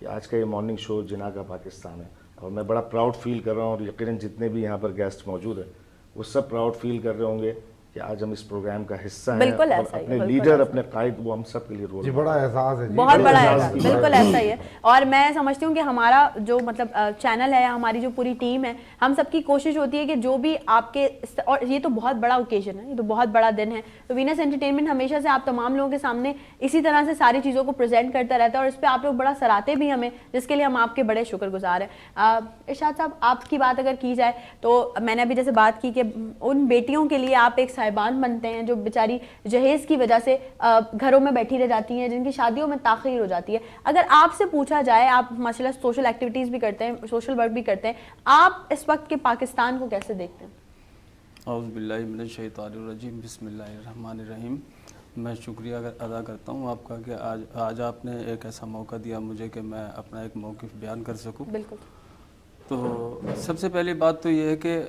کہ آج کا یہ مارننگ شو جناح کا پاکستان ہے. اور میں بڑا پراؤڈ فیل کر رہا ہوں, اور یقیناً جتنے بھی یہاں پر گیسٹ موجود ہیں وہ سب پراؤڈ فیل کر رہے ہوں گے کہ آج ہم اس پروگرام کا حصہ ہیں. اور اپنے لیڈر, اپنے قائد, وہ ہم سب کے لیے رول. جی بڑا اعزاز ہے, بہت بڑا اعزاز, بالکل ایسا ہی ہے. اور میں سمجھتی ہوں کہ ہمارا جو مطلب چینل ہے, ہماری جو پوری ٹیم ہے, ہم سب کی کوشش ہوتی ہے کہ جو بھی آپ کے, اور یہ تو بہت بڑا اوکیزن ہے, یہ تو بہت بڑا دن ہے, تو وینس انٹرٹینمنٹ ہمیشہ سے آپ تمام لوگوں کے سامنے اسی طرح سے ساری چیزوں کو پریزنٹ کرتا رہتا ہے, اور اس پہ آپ لوگ بڑا سراہتے بھی ہمیں, جس کے لیے ہم آپ کے بڑے شکر گزار ہیں. ارشاد صاحب, آپ کی بات اگر کی جائے تو میں نے ابھی جیسے بات کی کہ ان بیٹیوں کے لیے آپ ایک صاحبان بنتے ہیں جو بیچاری جہیز کی وجہ سے گھروں میں بیٹھی رہ جاتی ہیں, جن کی شادیوں میں تاخیر ہو جاتی ہے. اگر آپ سے پوچھا جائے, آپ ماشاء اللہ سوشل ایکٹیویٹیز بھی کرتے ہیں, سوشل ورک بھی کرتے ہیں, آپ اس وقت کے پاکستان کو کیسے دیکھتے ہیں؟ اعوذ باللہ من الشیطان الرجیم, بسم اللہ الرحمن الرحیم. میں شکریہ ادا کرتا ہوں آپ کا کہ آج آپ نے ایک ایسا موقع دیا مجھے کہ میں اپنا ایک موقف بیان کر سکوں. بالکل. تو سب سے پہلی بات تو یہ ہے کہ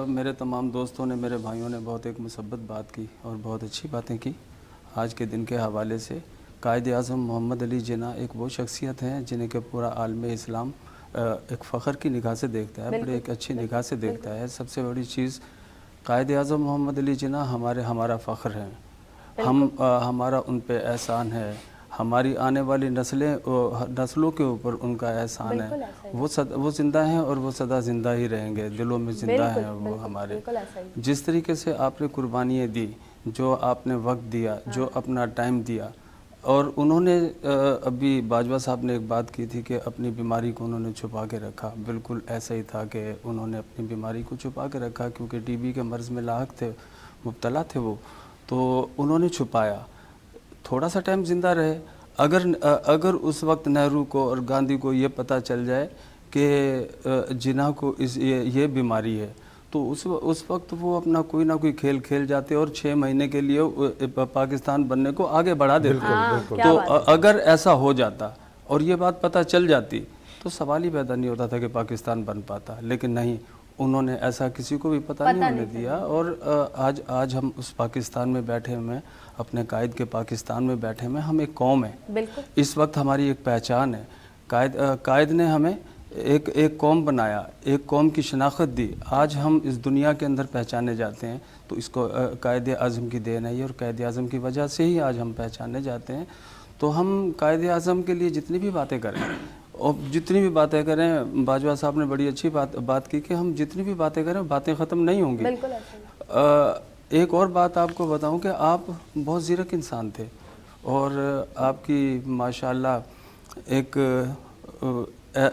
میرے تمام دوستوں نے, میرے بھائیوں نے بہت ایک مثبت بات کی اور بہت اچھی باتیں کی آج کے دن کے حوالے سے. قائد اعظم محمد علی جناح ایک وہ شخصیت ہیں جنہیں کہ پورا عالم اسلام ایک فخر کی نگاہ سے دیکھتا ہے, بڑے ایک اچھی نگاہ سے دیکھتا ہے. سب سے بڑی چیز قائد اعظم محمد علی جناح ہمارا فخر ہے, ہمارا ان پہ احسان ہے, ہماری آنے والی نسلوں کے اوپر ان کا احسان ہے. وہ زندہ ہیں اور وہ سدا زندہ ہی رہیں گے, دلوں میں زندہ ہیں وہ ہمارے. جس طریقے سے آپ نے قربانیاں دی, جو آپ نے وقت دیا, جو اپنا ٹائم دیا, اور انہوں نے ابھی باجوہ صاحب نے ایک بات کی تھی کہ اپنی بیماری کو انہوں نے چھپا کے رکھا. بالکل ایسا ہی تھا کہ انہوں نے اپنی بیماری کو چھپا کے رکھا کیونکہ ٹی بی کے مرض میں لاحق تھے, مبتلا تھے وہ, تو انہوں نے چھپایا. تھوڑا سا ٹائم زندہ رہے. اگر اس وقت نہرو کو اور گاندھی کو یہ پتہ چل جائے کہ جناح کو یہ بیماری ہے, تو اس وقت وہ اپنا کوئی نہ کوئی کھیل کھیل جاتے اور 6 مہینے کے لیے پاکستان بننے کو آگے بڑھا دیتے. تو اگر ایسا ہو جاتا اور یہ بات پتہ چل جاتی تو سوال ہی پیدا نہیں ہوتا تھا کہ پاکستان بن پاتا. لیکن نہیں, انہوں نے ایسا کسی کو بھی پتہ نہیں ہونے دیا. اور آج ہم اس پاکستان میں بیٹھے ہوئے, اپنے قائد کے پاکستان میں بیٹھے ہوئے, ہم ایک قوم ہیں. اس وقت ہماری ایک پہچان ہے. قائد نے ہمیں ایک قوم بنایا, ایک قوم کی شناخت دی. آج ہم اس دنیا کے اندر پہچانے جاتے ہیں تو اس کو قائد اعظم کی دین ہے, اور قائد اعظم کی وجہ سے ہی آج ہم پہچانے جاتے ہیں. تو ہم قائد اعظم کے لیے جتنی بھی باتیں کریں, اور جتنی بھی باتیں کریں, باجوہ صاحب نے بڑی اچھی بات کی کہ ہم جتنی بھی باتیں کریں باتیں ختم نہیں ہوں گی. ایک اور بات آپ کو بتاؤں کہ آپ بہت زیرک انسان تھے, اور آپ کی ماشاءاللہ ایک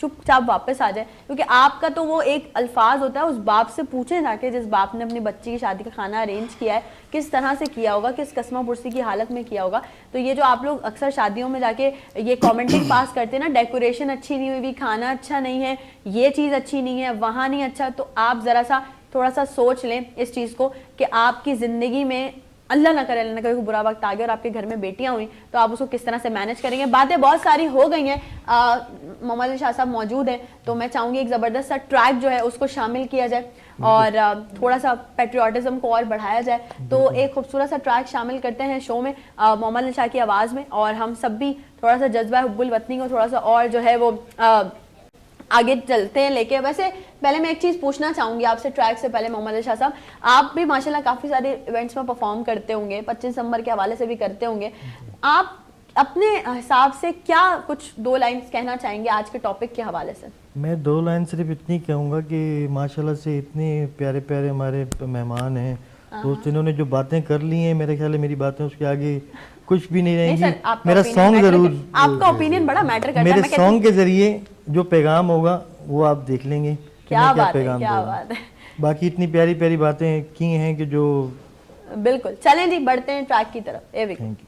چپ چاپ واپس آ جائے, کیونکہ آپ کا تو وہ ایک الفاظ ہوتا ہے, اس باپ سے پوچھیں جا کے جس باپ نے اپنی بچی کی شادی کا کھانا ارینج کیا ہے کس طرح سے کیا ہوگا, کس قسمہ پرسی کی حالت میں کیا ہوگا. تو یہ جو آپ لوگ اکثر شادیوں میں جا کے یہ کامنٹنگ پاس کرتے ہیں نا, ڈیکوریشن اچھی نہیں ہوئی, کھانا اچھا نہیں ہے, یہ چیز اچھی نہیں ہے, وہاں نہیں اچھا, تو آپ ذرا سا تھوڑا سا سوچ لیں اس چیز کو کہ آپ کی زندگی میں اللہ نہ کرے, اللہ نہ کرے کوئی برا وقت آ گیا اور آپ کے گھر میں بیٹیاں ہوئیں تو آپ اس کو کس طرح سے مینیج کریں گے. باتیں بہت ساری ہو گئی ہیں, محمد علی شاہ صاحب موجود ہیں تو میں چاہوں گی ایک زبردست سا ٹریک جو ہے اس کو شامل کیا جائے اور تھوڑا سا پیٹریوٹزم کو اور بڑھایا جائے. تو ایک خوبصورت سا ٹریک شامل کرتے ہیں شو میں محمد علی شاہ کی آواز میں, اور ہم سب بھی تھوڑا سا جذبہ حب الوطنی کو تھوڑا سا اور جو ہے وہ آگے چلتے ہیں لے کے. ویسے پہلے میں ایک چیز پوچھنا چاہوں گی آپ سے ٹریک سے پہلے, محمد علی شاہ صاحب آپ بھی ماشاءاللہ کافی سارے ایونٹس میں پرفارم کرتے ہوں گے, 25 دسمبر کے حوالے سے بھی کرتے ہوں گے, آپ اپنے حساب سے کیا کچھ 2 لائنز کہنا چاہیں گے آج کے ٹاپک کے حوالے سے؟ میں 2 لائن صرف اتنی کہوں گا کہ ماشاءاللہ سے اتنے پیارے پیارے ہمارے مہمان ہیں دوست, انہوں نے جو باتیں کر لی ہیں میرے خیال ہے میری باتیں اس کے آگے کچھ بھی نہیں رہیں گی. میرا سانگ ضرور, آپ کا اوپینین بڑا میٹر کرتا ہے, میرے سانگ کے ذریعے جو پیغام ہوگا وہ آپ دیکھ لیں گے کیا پیغام ہے. باقی اتنی پیاری پیاری باتیں کی ہیں کہ جو بالکل. چلیں جی بڑھتے ہیں ٹریک کی طرف. Thank you.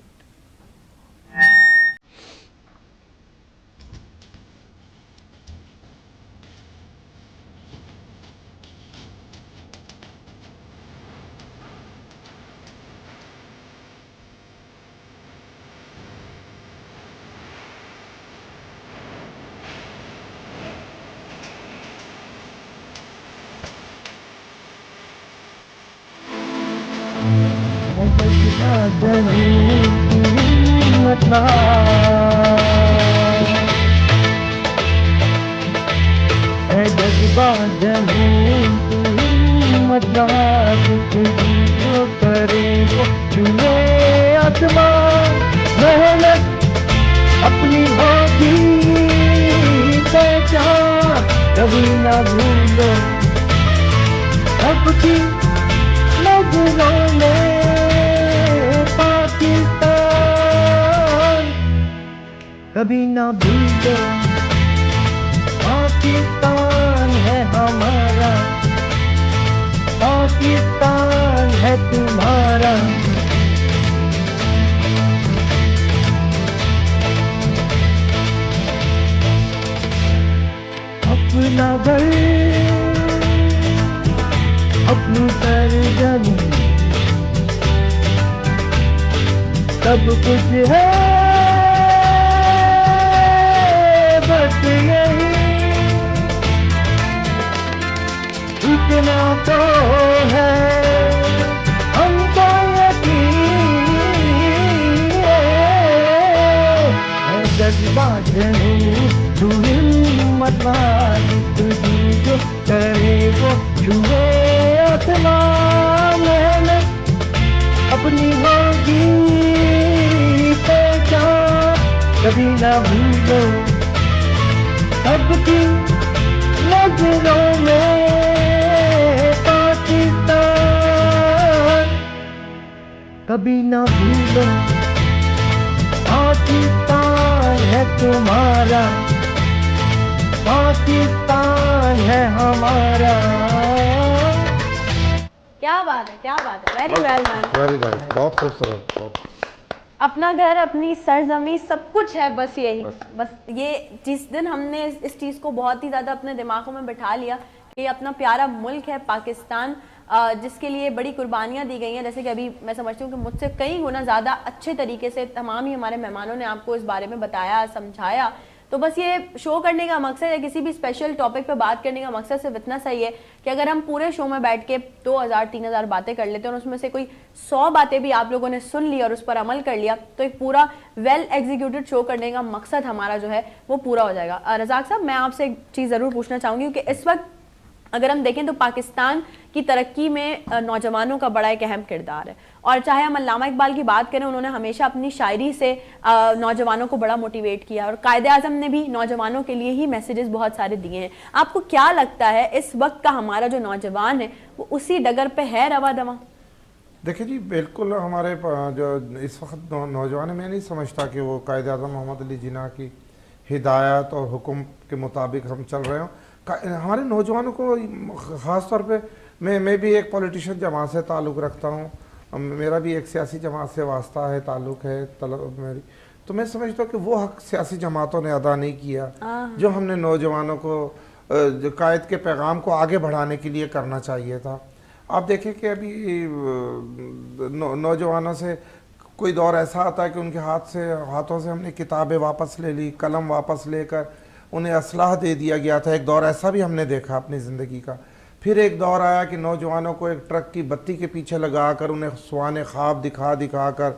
اپنی ہوگی پہچان کبھی نہ بھولو, سب کی نظروں میں پاکستان کبھی نہ بھولو, پاکستان ہے ہمارا, پاکستان ہے تمہارا. اپنا گھر اپنی سرزمین سب کچھ ہے بس یہی, اتنا تو ہے ہم کو یقین ہے, جذبہ جنوں تو ہمت والی تجھی جو کرے وہ چھوئے آسمان. محنت اپنی ہوگی پہچان کبھی نہ بھولو, سب کی نظروں میں پاکستان کبھی نہ بھولو, پاکستان ہے تمہارا, پاکستان ہے ہمارا. کیا بات ہے, کیا بات ہے, ویری ویل میم, ویری نائس, بہت خوبصورت. اپنا گھر اپنی سرزمین سب کچھ ہے, بس یہی, بس یہ جس دن ہم نے اس چیز کو بہت ہی زیادہ اپنے دماغوں میں بٹھا لیا کہ یہ اپنا پیارا ملک ہے پاکستان, جس کے لیے بڑی قربانیاں دی گئی ہیں, جیسے کہ ابھی میں سمجھتی ہوں کہ مجھ سے کئی گنا زیادہ اچھے طریقے سے تمام ہی ہمارے مہمانوں نے آپ کو اس بارے میں بتایا, سمجھایا. تو بس یہ شو کرنے کا مقصد ہے, کسی بھی اسپیشل ٹاپک پہ بات کرنے کا مقصد صرف اتنا صحیح ہے کہ اگر ہم پورے شو میں بیٹھ کے 2000-3000 باتیں کر لیتے ہیں اور اس میں سے کوئی 100 باتیں بھی آپ لوگوں نے سن لی اور اس پر عمل کر لیا تو ایک پورا ویل ایگزیکیوٹڈ شو کرنے کا مقصد ہمارا جو ہے وہ پورا ہو جائے گا. رزاق صاحب, میں آپ سے ایک چیز ضرور پوچھنا چاہوں گی کہ اس وقت اگر ہم دیکھیں تو پاکستان کی ترقی میں نوجوانوں کا بڑا ایک اہم کردار ہے, اور چاہے ہم علامہ اقبال کی بات کریں, انہوں نے ہمیشہ اپنی شاعری سے نوجوانوں کو بڑا موٹیویٹ کیا, اور قائد اعظم نے بھی نوجوانوں کے لیے ہی میسیجز بہت سارے دیے ہیں. آپ کو کیا لگتا ہے اس وقت کا ہمارا جو نوجوان ہے وہ اسی ڈگر پہ ہے رواں دواں؟ دیکھیں جی, بالکل ہمارے جو اس وقت نوجوان, میں نہیں سمجھتا کہ وہ قائد اعظم محمد علی جناح کی ہدایت اور حکم کے مطابق ہم چل رہے ہوں. ہمارے نوجوانوں کو خاص طور پہ میں بھی ایک پولیٹیشین جماعت سے تعلق رکھتا ہوں, میرا بھی ایک سیاسی جماعت سے واسطہ ہے, تعلق ہے میری, تو میں سمجھتا ہوں کہ وہ حق سیاسی جماعتوں نے ادا نہیں کیا جو ہم نے نوجوانوں کو قائد کے پیغام کو آگے بڑھانے کے لیے کرنا چاہیے تھا. آپ دیکھیں کہ ابھی نوجوانوں سے کوئی دور ایسا آتا ہے کہ ان کے ہاتھوں سے ہم نے کتابیں واپس لے لی, قلم واپس لے کر انہیں اسلحہ دے دیا گیا تھا. ایک دور ایسا بھی ہم نے دیکھا اپنی زندگی کا. پھر ایک دور آیا کہ نوجوانوں کو ایک ٹرک کی بتی کے پیچھے لگا کر انہیں سوانح خواب دکھا کر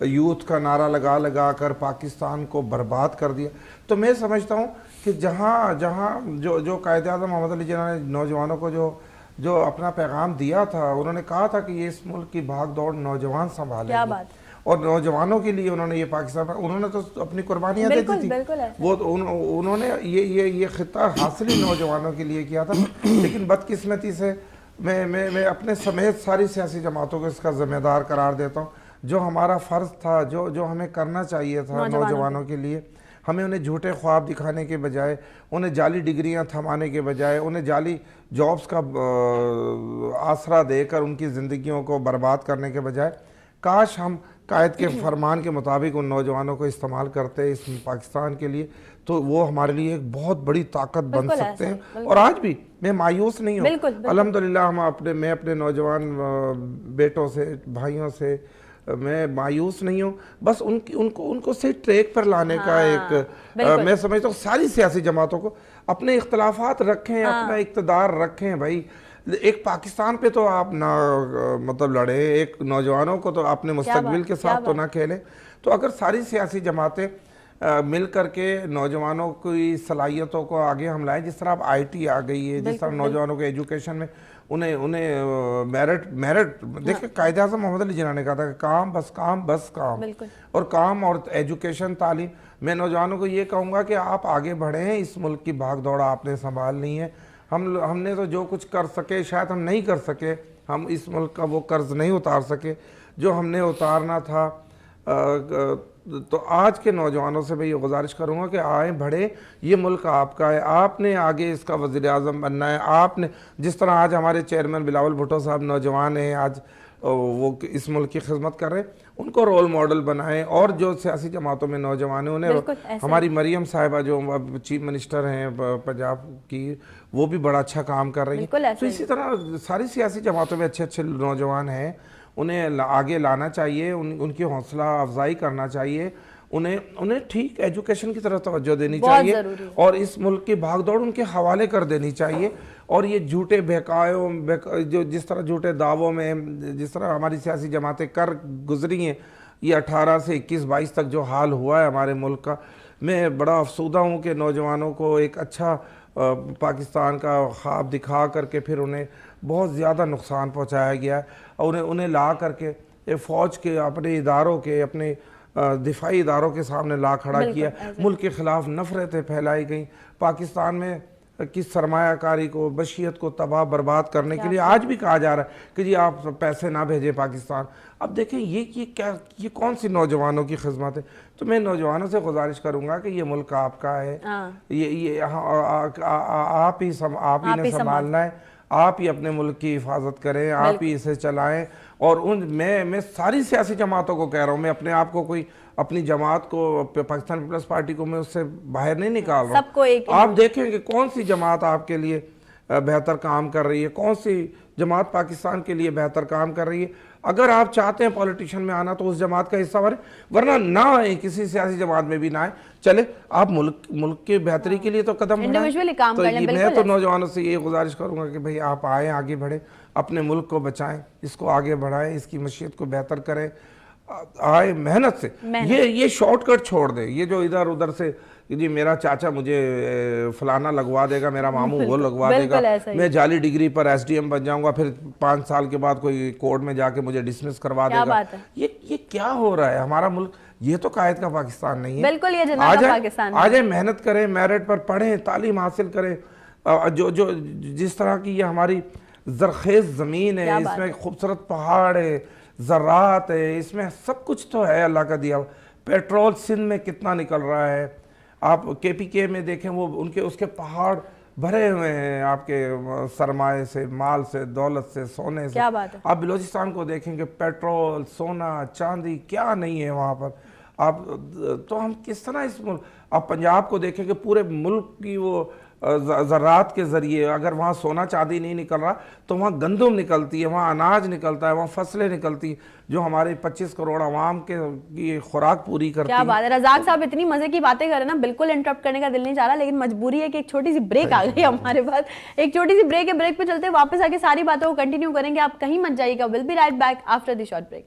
یوتھ کا نعرہ لگا کر پاکستان کو برباد کر دیا. تو میں سمجھتا ہوں کہ جہاں جو قائد اعظم محمد علی جناح نے نوجوانوں کو جو اپنا پیغام دیا تھا, انہوں نے کہا تھا کہ یہ اس ملک کی بھاگ دوڑ نوجوان سنبھالیں گے, اور نوجوانوں کے لیے انہوں نے یہ پاکستان, انہوں نے تو اپنی قربانیاں دے دی تھی, وہ انہوں نے یہ خطہ حاصل ہی نوجوانوں کے لیے کیا تھا. لیکن بدقسمتی سے میں اپنے سمیت ساری سیاسی جماعتوں کو اس کا ذمہ دار قرار دیتا ہوں. جو ہمارا فرض تھا, جو ہمیں کرنا چاہیے تھا نوجوانوں کے لیے, ہمیں انہیں جھوٹے خواب دکھانے کے بجائے, انہیں جعلی ڈگریاں تھمانے کے بجائے, انہیں جعلی جابز کا آسرا دے کر ان کی زندگیوں کو برباد کرنے کے بجائے, کاش ہم قائد کے فرمان کے مطابق ان نوجوانوں کو استعمال کرتے اس پاکستان کے لیے, تو وہ ہمارے لیے ایک بہت بڑی طاقت بن سکتے ہیں. اور آج بھی میں مایوس نہیں ہوں, الحمدللہ. میں اپنے نوجوان بیٹوں سے, بھائیوں سے میں مایوس نہیں ہوں. بس ان کو صحیح ٹریک پر لانے کا ایک, میں سمجھتا ہوں ساری سیاسی جماعتوں کو اپنے اختلافات رکھیں, اپنا اقتدار رکھیں. بھائی ایک پاکستان پہ تو آپ نہ مطلب لڑیں, ایک نوجوانوں کو تو اپنے مستقبل کے ساتھ تو نہ کھیلیں. تو اگر ساری سیاسی جماعتیں مل کر کے نوجوانوں کی صلاحیتوں کو آگے ہم لائیں, جس طرح اب آئی ٹی آ گئی ہے, جس طرح نوجوانوں کے ایجوکیشن میں انہیں میرٹ دیکھیں, قائد اعظم محمد علی جناح نے کہا تھا کہ کام بس کام بس کام, اور کام اور ایجوکیشن تعلیم. میں نوجوانوں کو یہ کہوں گا کہ آپ آگے بڑھیں, اس ملک کی بھاگ دوڑ آپ نے سنبھالنی ہے. ہم نے تو جو کچھ کر سکے شاید ہم نہیں کر سکے, ہم اس ملک کا وہ قرض نہیں اتار سکے جو ہم نے اتارنا تھا. تو آج کے نوجوانوں سے میں یہ گزارش کروں گا کہ آئیں بڑھیں, یہ ملک آپ کا ہے, آپ نے آگے اس کا وزیر اعظم بننا ہے. آپ نے جس طرح آج ہمارے چیئرمین بلاول بھٹو صاحب نوجوان ہیں, آج وہ اس ملک کی خدمت کر رہے ہیں, ان کو رول ماڈل بنائیں. اور جو سیاسی جماعتوں میں نوجوان ہیں انہیں, ہماری مریم صاحبہ جو چیف منسٹر ہیں پنجاب کی, وہ بھی بڑا اچھا کام کر رہی ہیں. تو اسی طرح ساری سیاسی جماعتوں میں اچھے نوجوان ہیں, انہیں آگے لانا چاہیے, ان کی حوصلہ افزائی کرنا چاہیے, انہیں ٹھیک ایجوکیشن کی طرف توجہ دینی چاہیے, اور اس ملک کی بھاگ دوڑ ان کے حوالے کر دینی چاہیے. اور یہ جھوٹے بہکایوں جو جس طرح جھوٹے دعووں میں جس طرح ہماری سیاسی جماعتیں کر گزری ہیں, یہ 18 سے 21-22 تک جو حال ہوا ہے ہمارے ملک کا, میں بڑا افسردہ ہوں کہ نوجوانوں کو ایک اچھا پاکستان کا خواب دکھا کر کے پھر انہیں بہت زیادہ نقصان پہنچایا گیا ہے, اور انہیں لا کر کے فوج کے اپنے اداروں کے, اپنے دفاعی اداروں کے سامنے لا کھڑا کیا. ملک کے خلاف نفرتیں پھیلائی گئیں, پاکستان میں کی سرمایہ کاری کو, بشیت کو تباہ برباد کرنے کے لیے آج بھی کہا جا رہا ہے کہ جی آپ پیسے نہ بھیجیں پاکستان. اب دیکھیں یہ کون سی نوجوانوں کی خدمت ہے. تو میں نوجوانوں سے گزارش کروں گا کہ یہ ملک آپ کا ہے, یہ آپ ہی نے سنبھالنا ہے, آپ ہی اپنے ملک کی حفاظت کریں, آپ ہی اسے چلائیں. اور میں ساری سیاسی جماعتوں کو کہہ رہا ہوں, میں اپنے آپ کو اپنی جماعت کو, پاکستان پیپلز پارٹی کو میں اس سے باہر نہیں نکال رہا ہوں. آپ دیکھیں کہ کون سی جماعت آپ کے لیے بہتر کام کر رہی ہے, کون سی جماعت پاکستان کے لیے بہتر کام کر رہی ہے. اگر آپ چاہتے ہیں پولیٹیشن میں آنا تو اس جماعت کا حصہ بنیں, ورنہ نہ آئیں, کسی سیاسی جماعت میں بھی نہ آئیں. چلے آپ ملک کے بہتری کے لیے تو قدم اٹھائیں. تو میں تو نوجوانوں سے یہ گزارش کروں گا کہ بھئی آپ آئیں, آگے بڑھیں, اپنے ملک کو بچائیں, اس کو آگے بڑھائیں, اس کی معیشت کو بہتر کریں. آئے محنت سے, یہ شارٹ کٹ چھوڑ دیں, یہ جو ادھر ادھر سے جی میرا چاچا مجھے فلانا لگوا دے گا, میرا ماموں وہ لگوا دے گا, میں جعلی ڈگری پر ایس ڈی ایم بن جاؤں گا, پھر 5 سال کے بعد کوئی کورٹ میں جا کے مجھے ڈسمس کروا دے گا. یہ کیا ہو رہا ہے ہمارا ملک؟ یہ تو قائد کا پاکستان نہیں ہے. بالکل یہ جناب کا پاکستان ہے. آ جائیں, محنت کریں, میرٹ پر پڑھیں, تعلیم حاصل کریں. جو جس طرح کی یہ ہماری زرخیز زمین ہے, اس میں خوبصورت پہاڑ ہے, زراعت ہے, اس میں سب کچھ تو ہے اللہ کا دیا. پیٹرول سندھ میں کتنا نکل رہا ہے, آپ KPK میں دیکھیں وہ ان کے اس کے پہاڑ بھرے ہوئے ہیں آپ کے سرمایے سے, مال سے, دولت سے, سونے سے. کیا بات ہے. آپ بلوچستان کو دیکھیں کہ پیٹرول, سونا, چاندی کیا نہیں ہے وہاں پر. آپ تو ہم کس طرح اس ملک, آپ پنجاب کو دیکھیں کہ پورے ملک کی وہ زراعت کے ذریعے اگر وہاں سونا چاندی نہیں نکل رہا تو وہاں گندم نکلتی ہے, وہاں اناج نکلتا ہے, وہاں فصلیں نکلتی ہیں جو ہمارے 25 کروڑ عوام کی خوراک پوری کرتی ہیں. کیا بات ہے. رزاق صاحب اتنی مزے کی باتیں کر رہے ہیں نا, بالکل انٹرپٹ کرنے کا دل نہیں چاہ رہا, لیکن مجبوری ہے کہ ایک چھوٹی سی بریک آ گئی ہمارے پاس. ایک چھوٹی سی بریک ہے, بریک پہ چلتے واپس آ کے ساری باتوں کو کنٹینیو کریں گے. آپ کہیں مت جائیے گا. Will be right back after the short break.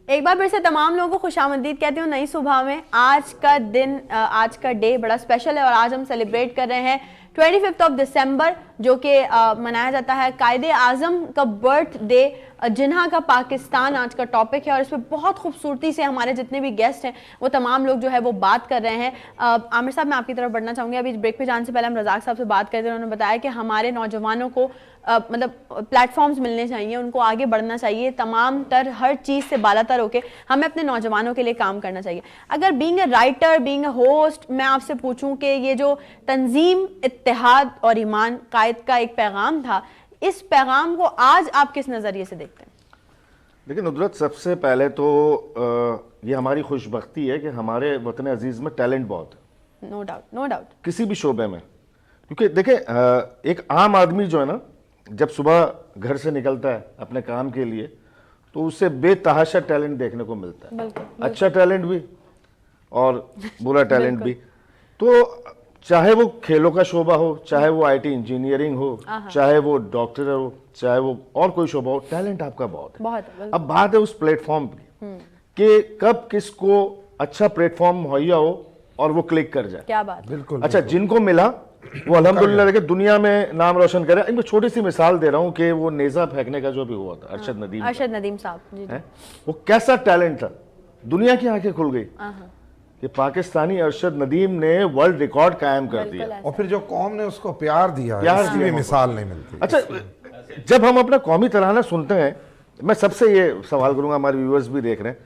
ایک بار پھر سے تمام لوگوں کو خوش آمدید کہتی ہوں نئی صبح میں. آج کا دن, آج کا ڈے بڑا اسپیشل ہے اور آج ہم سیلیبریٹ کر رہے ہیں 25 دسمبر, جو کہ منایا جاتا ہے قائد اعظم کا برتھ ڈے. جنہا کا پاکستان آج کا ٹاپک ہے اور اس پہ بہت خوبصورتی سے ہمارے جتنے بھی گیسٹ ہیں وہ تمام لوگ جو ہے وہ بات کر رہے ہیں. عامر صاحب میں آپ کی طرف بڑھنا چاہوں گی. ابھی بریک پہ جانے سے پہلے ہم رزاق صاحب سے بات کرتے ہیں, انہوں نے بتایا کہ ہمارے نوجوانوں کو مطلب پلیٹ فارمز ملنے چاہیے, ان کو آگے بڑھنا چاہیے, تمام تر ہر چیز سے بالا تر ہو کے ہمیں اپنے نوجوانوں کے لیے کام کرنا چاہیے. اگر being a writer, being a host, میں آپ سے پوچھوں کہ یہ جو تنظیم اتحاد اور ایمان قائد کا ایک پیغام تھا, اس پیغام کو آج آپ کس نظریے سے دیکھتے ہیں؟ لیکن ندرت, سب سے پہلے تو یہ ہماری خوش بختی ہے کہ ہمارے وطن عزیز میں ٹیلنٹ بہت ہے. No doubt, no doubt. کسی بھی شعبے میں. کیونکہ دیکھیں ایک عام آدمی جو ہے نا, جب صبح گھر سے نکلتا ہے اپنے کام کے لیے تو اسے بے تحاشا ٹیلنٹ دیکھنے کو ملتا ہے. اچھا ٹیلنٹ بھی اور برا ٹیلنٹ بھی. تو چاہے وہ کھیلوں کا شعبہ ہو, چاہے وہ IT انجینئرنگ ہو, چاہے وہ ڈاکٹر ہو, چاہے وہ اور کوئی شعبہ ہو, ٹیلنٹ آپ کا بہت ہے. اب بات ہے اس پلیٹ فارم کی کہ کب کس کو اچھا پلیٹ فارم مہیا ہو اور وہ کلک کر جائے. کیا بات. بالکل. اچھا, جن کو ملا وہ الحمدللہ دیکھیں دنیا میں نام روشن کرے. ان کو چھوٹی سی مثال دے رہا ہوں کہ وہ نیزہ پھینکنے کا جو بھی ہوا تھا, ارشد ندیم صاحب, وہ کیسا ٹیلنٹ تھا. دنیا کی آنکھیں کھل گئی کہ پاکستانی ارشد ندیم نے ورلڈ ریکارڈ قائم کر دیا. اور پھر جو قوم نے اس کو پیار دیا, اس کی مثال نہیں ملتی. اچھا, جب ہم اپنا قومی ترانہ سنتے ہیں, میں سب سے یہ سوال کروں گا, ہمارے ویورز بھی دیکھ رہے ہیں,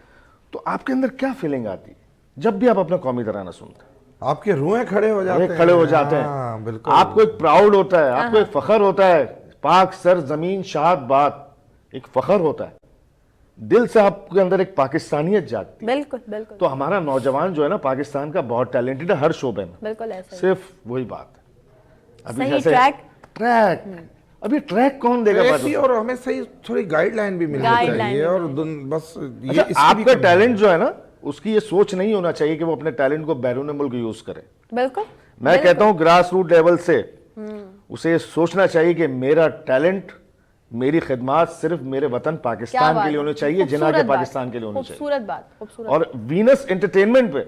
تو آپ کے اندر کیا فیلنگ آتی ہے جب بھی آپ اپنا قومی ترانہ سنتے ہیں؟ آپ کے روحیں کھڑے ہو جاتے ہیں. کھڑے ہو جاتے ہیں. بالکل. آپ کو ایک پراؤڈ ہوتا ہے, آپ کو ایک فخر ہوتا ہے. پاک سر زمین شاد بات, ایک فخر ہوتا ہے. دل سے آپ کے اندر ایک پاکستانیت جاگتی ہے. بالکل بالکل. تو ہمارا نوجوان جو ہے نا پاکستان کا بہت ٹیلنٹڈ ہے ہر شعبے میں. بالکل ایسا. صرف وہی بات ہے. ابھی ٹریک ابھی ٹریک کون دے گا؟ اور ہمیں صحیح تھوڑی گائیڈ لائن بھی ملنی چاہیے. اور بس آپ کا ٹیلنٹ جو ہے نا, اس کی یہ سوچ نہیں ہونا چاہیے کہ وہ اپنے ٹیلنٹ کو بیرون ملک یوز کرے. بالکل. میں کہتا ہوں گراس روٹ لیول سے اسے یہ سوچنا چاہیے کہ میرا ٹیلنٹ, میری خدمات صرف میرے وطن پاکستان کے لیے ہونے چاہیے, جناح کے پاکستان کے لیے ہونے چاہیے. خوبصورت بات, خوبصورت. اور وینس انٹرٹینمنٹ پہ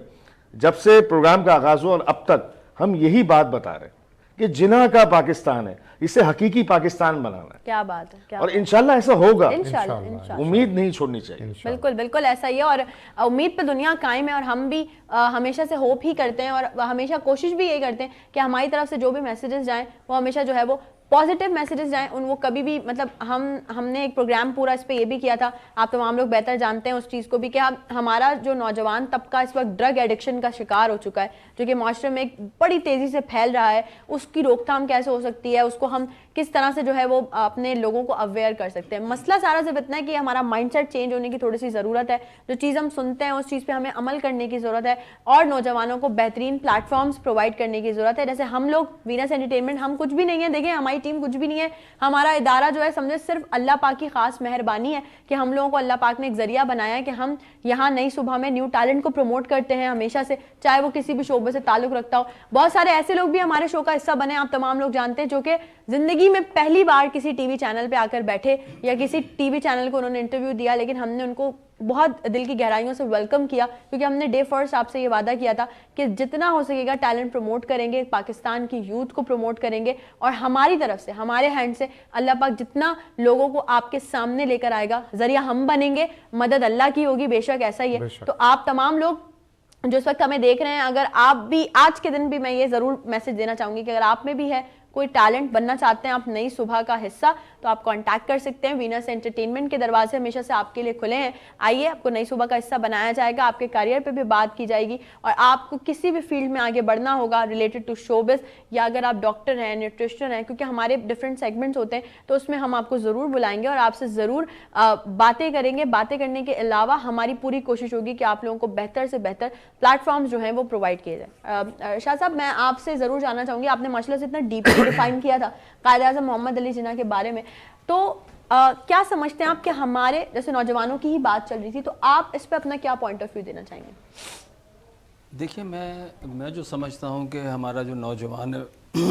جب سے پروگرام کا آغاز ہوا اور اب تک ہم یہی بات بتا رہے ہیں کہ جناح کا پاکستان ہے, اسے حقیقی پاکستان بنانا ہے. کیا بات ہے. اور انشاءاللہ ایسا ہوگا, انشاءاللہ. امید نہیں چھوڑنی چاہیے. بالکل بالکل ایسا ہی ہے, اور امید پہ دنیا قائم ہے, اور ہم بھی ہمیشہ سے ہوپ ہی کرتے ہیں, اور ہمیشہ کوشش بھی یہی کرتے ہیں کہ ہماری طرف سے جو بھی میسیجز جائیں وہ ہمیشہ جو ہے وہ پازیٹیو میسیجز جائیں. ان وہ کبھی بھی مطلب ہم نے ایک پروگرام پورا اس پہ یہ بھی کیا تھا, آپ تمام لوگ بہتر جانتے ہیں اس چیز کو بھی, کہ ہمارا جو نوجوان طبقہ اس وقت ڈرگ ایڈکشن کا شکار ہو چکا ہے, جو کہ معاشرے میں ایک بڑی تیزی سے پھیل رہا ہے. اس کی روک تھام کیسے ہو سکتی ہے, اس کو ہم کس طرح سے جو ہے وہ اپنے لوگوں کو اویئر کر سکتے ہیں. مسئلہ سارا صرف اتنا ہے کہ ہمارا مائنڈ سیٹ چینج ہونے کی تھوڑی سی ضرورت ہے. جو چیز ہم سنتے ہیں اس چیز پہ ہمیں عمل کرنے کی ضرورت ہے, اور نوجوانوں کو بہترین پلیٹ فارمز پرووائڈ کرنے کی ضرورت ہے. جیسے ہم لوگ وینس انٹرٹینمنٹ, ہم کچھ بھی نہیں ہیں, دیکھیں ہماری ہماری ٹیم کچھ بھی نہیں ہے, ہمارا ادارہ جو ہے سمجھے صرف اللہ پاک کی خاص مہربانی ہے کہ ہم لوگوں کو اللہ پاک نے ایک ذریعہ بنایا ہے کہ ہم یہاں نئی صبح میں نیو ٹیلنٹ کو پروموٹ کرتے ہیں ہمیشہ سے, چاہے وہ کسی بھی شعبے سے تعلق رکھتا ہو. بہت سارے ایسے لوگ بھی ہمارے شو کا حصہ بنے, آپ تمام لوگ جانتے ہیں, جو کہ زندگی میں پہلی بار کسی ٹی وی چینل پہ آ کر بیٹھے یا کسی ٹی وی چینل کو انہوں نے انٹرویو دیا, لیکن ہم نے ان کو بہت دل کی گہرائیوں سے ویلکم کیا, کیونکہ ہم نے ڈے فرسٹ آپ سے یہ وعدہ کیا تھا کہ جتنا ہو سکے گا ٹیلنٹ پروموٹ کریں گے, پاکستان کی یوتھ کو پروموٹ کریں گے, اور ہماری طرف سے ہمارے ہینڈ سے اللہ پاک جتنا لوگوں کو آپ کے سامنے لے کر آئے گا, ذریعہ ہم بنیں گے, مدد اللہ کی ہوگی, بے شک ایسا ہی ہے. تو آپ تمام لوگ جو اس وقت ہمیں دیکھ رہے ہیں, اگر آپ بھی آج کے دن بھی میں یہ ضرور میسج دینا چاہوں گی کہ اگر آپ میں بھی ہے کوئی ٹیلنٹ بننا چاہتے ہیں, آپ نئی صبح کا حصہ, تو آپ کانٹیکٹ کر سکتے ہیں. وینس انٹرٹینمنٹ کے دروازے ہمیشہ سے آپ کے لیے کھلے ہیں. آئیے, آپ کو نئی صبح کا حصہ بنایا جائے گا, آپ کے کیریئر پہ بھی بات کی جائے گی, اور آپ کو کسی بھی فیلڈ میں آگے بڑھنا ہوگا ریلیٹڈ ٹو شوبز, یا اگر آپ ڈاکٹر ہیں, نیوٹریشن ہیں, کیونکہ ہمارے ڈفرینٹ سیگمنٹس ہوتے ہیں, تو اس میں ہم آپ کو ضرور بلائیں گے اور آپ سے ضرور باتیں کریں گے. باتیں کرنے کے علاوہ ہماری پوری کوشش ہوگی کہ آپ لوگوں کو بہتر سے بہتر پلیٹ فارمز جو ہیں وہ پرووائڈ کیے جائیں. شاہ صاحب, میں آپ سے ضرور جاننا چاہوں گی, آپ نے ماشاء اللہ سے اتنا ڈیپلی ڈیفائن کیا تھا قائد اعظم محمد علی جناح کے بارے میں, تو کیا سمجھتے ہیں آپ کہ ہمارے جیسے نوجوانوں کی ہی بات چل رہی تھی, تو آپ اس پہ اپنا کیا پوائنٹ آف ویو دینا چاہیں گے؟ دیکھیے, میں جو سمجھتا ہوں کہ ہمارا جو نوجوان ہے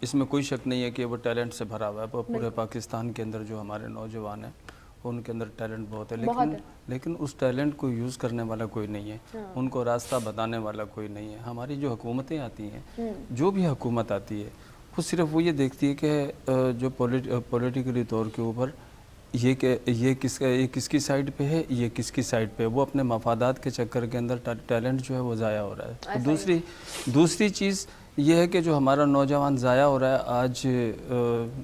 اس میں کوئی شک نہیں ہے کہ وہ ٹیلنٹ سے بھرا ہوا ہے. پورے پاکستان کے اندر جو ہمارے نوجوان ہیں ان کے اندر ٹیلنٹ بہت ہے, لیکن اس ٹیلنٹ کو یوز کرنے والا کوئی نہیں ہے, ان کو راستہ بتانے والا کوئی نہیں ہے. ہماری جو حکومتیں آتی ہیں, جو بھی حکومت آتی ہے, وہ صرف وہ یہ دیکھتی ہے کہ جو پولیٹیکلی طور کے اوپر یہ کس کی سائڈ پہ ہے, یہ کس کی سائڈ پہ ہے. وہ اپنے مفادات کے چکر کے اندر ٹیلنٹ جو ہے وہ ضائع ہو رہا ہے. دوسری چیز یہ ہے کہ جو ہمارا نوجوان ضائع ہو رہا ہے, آج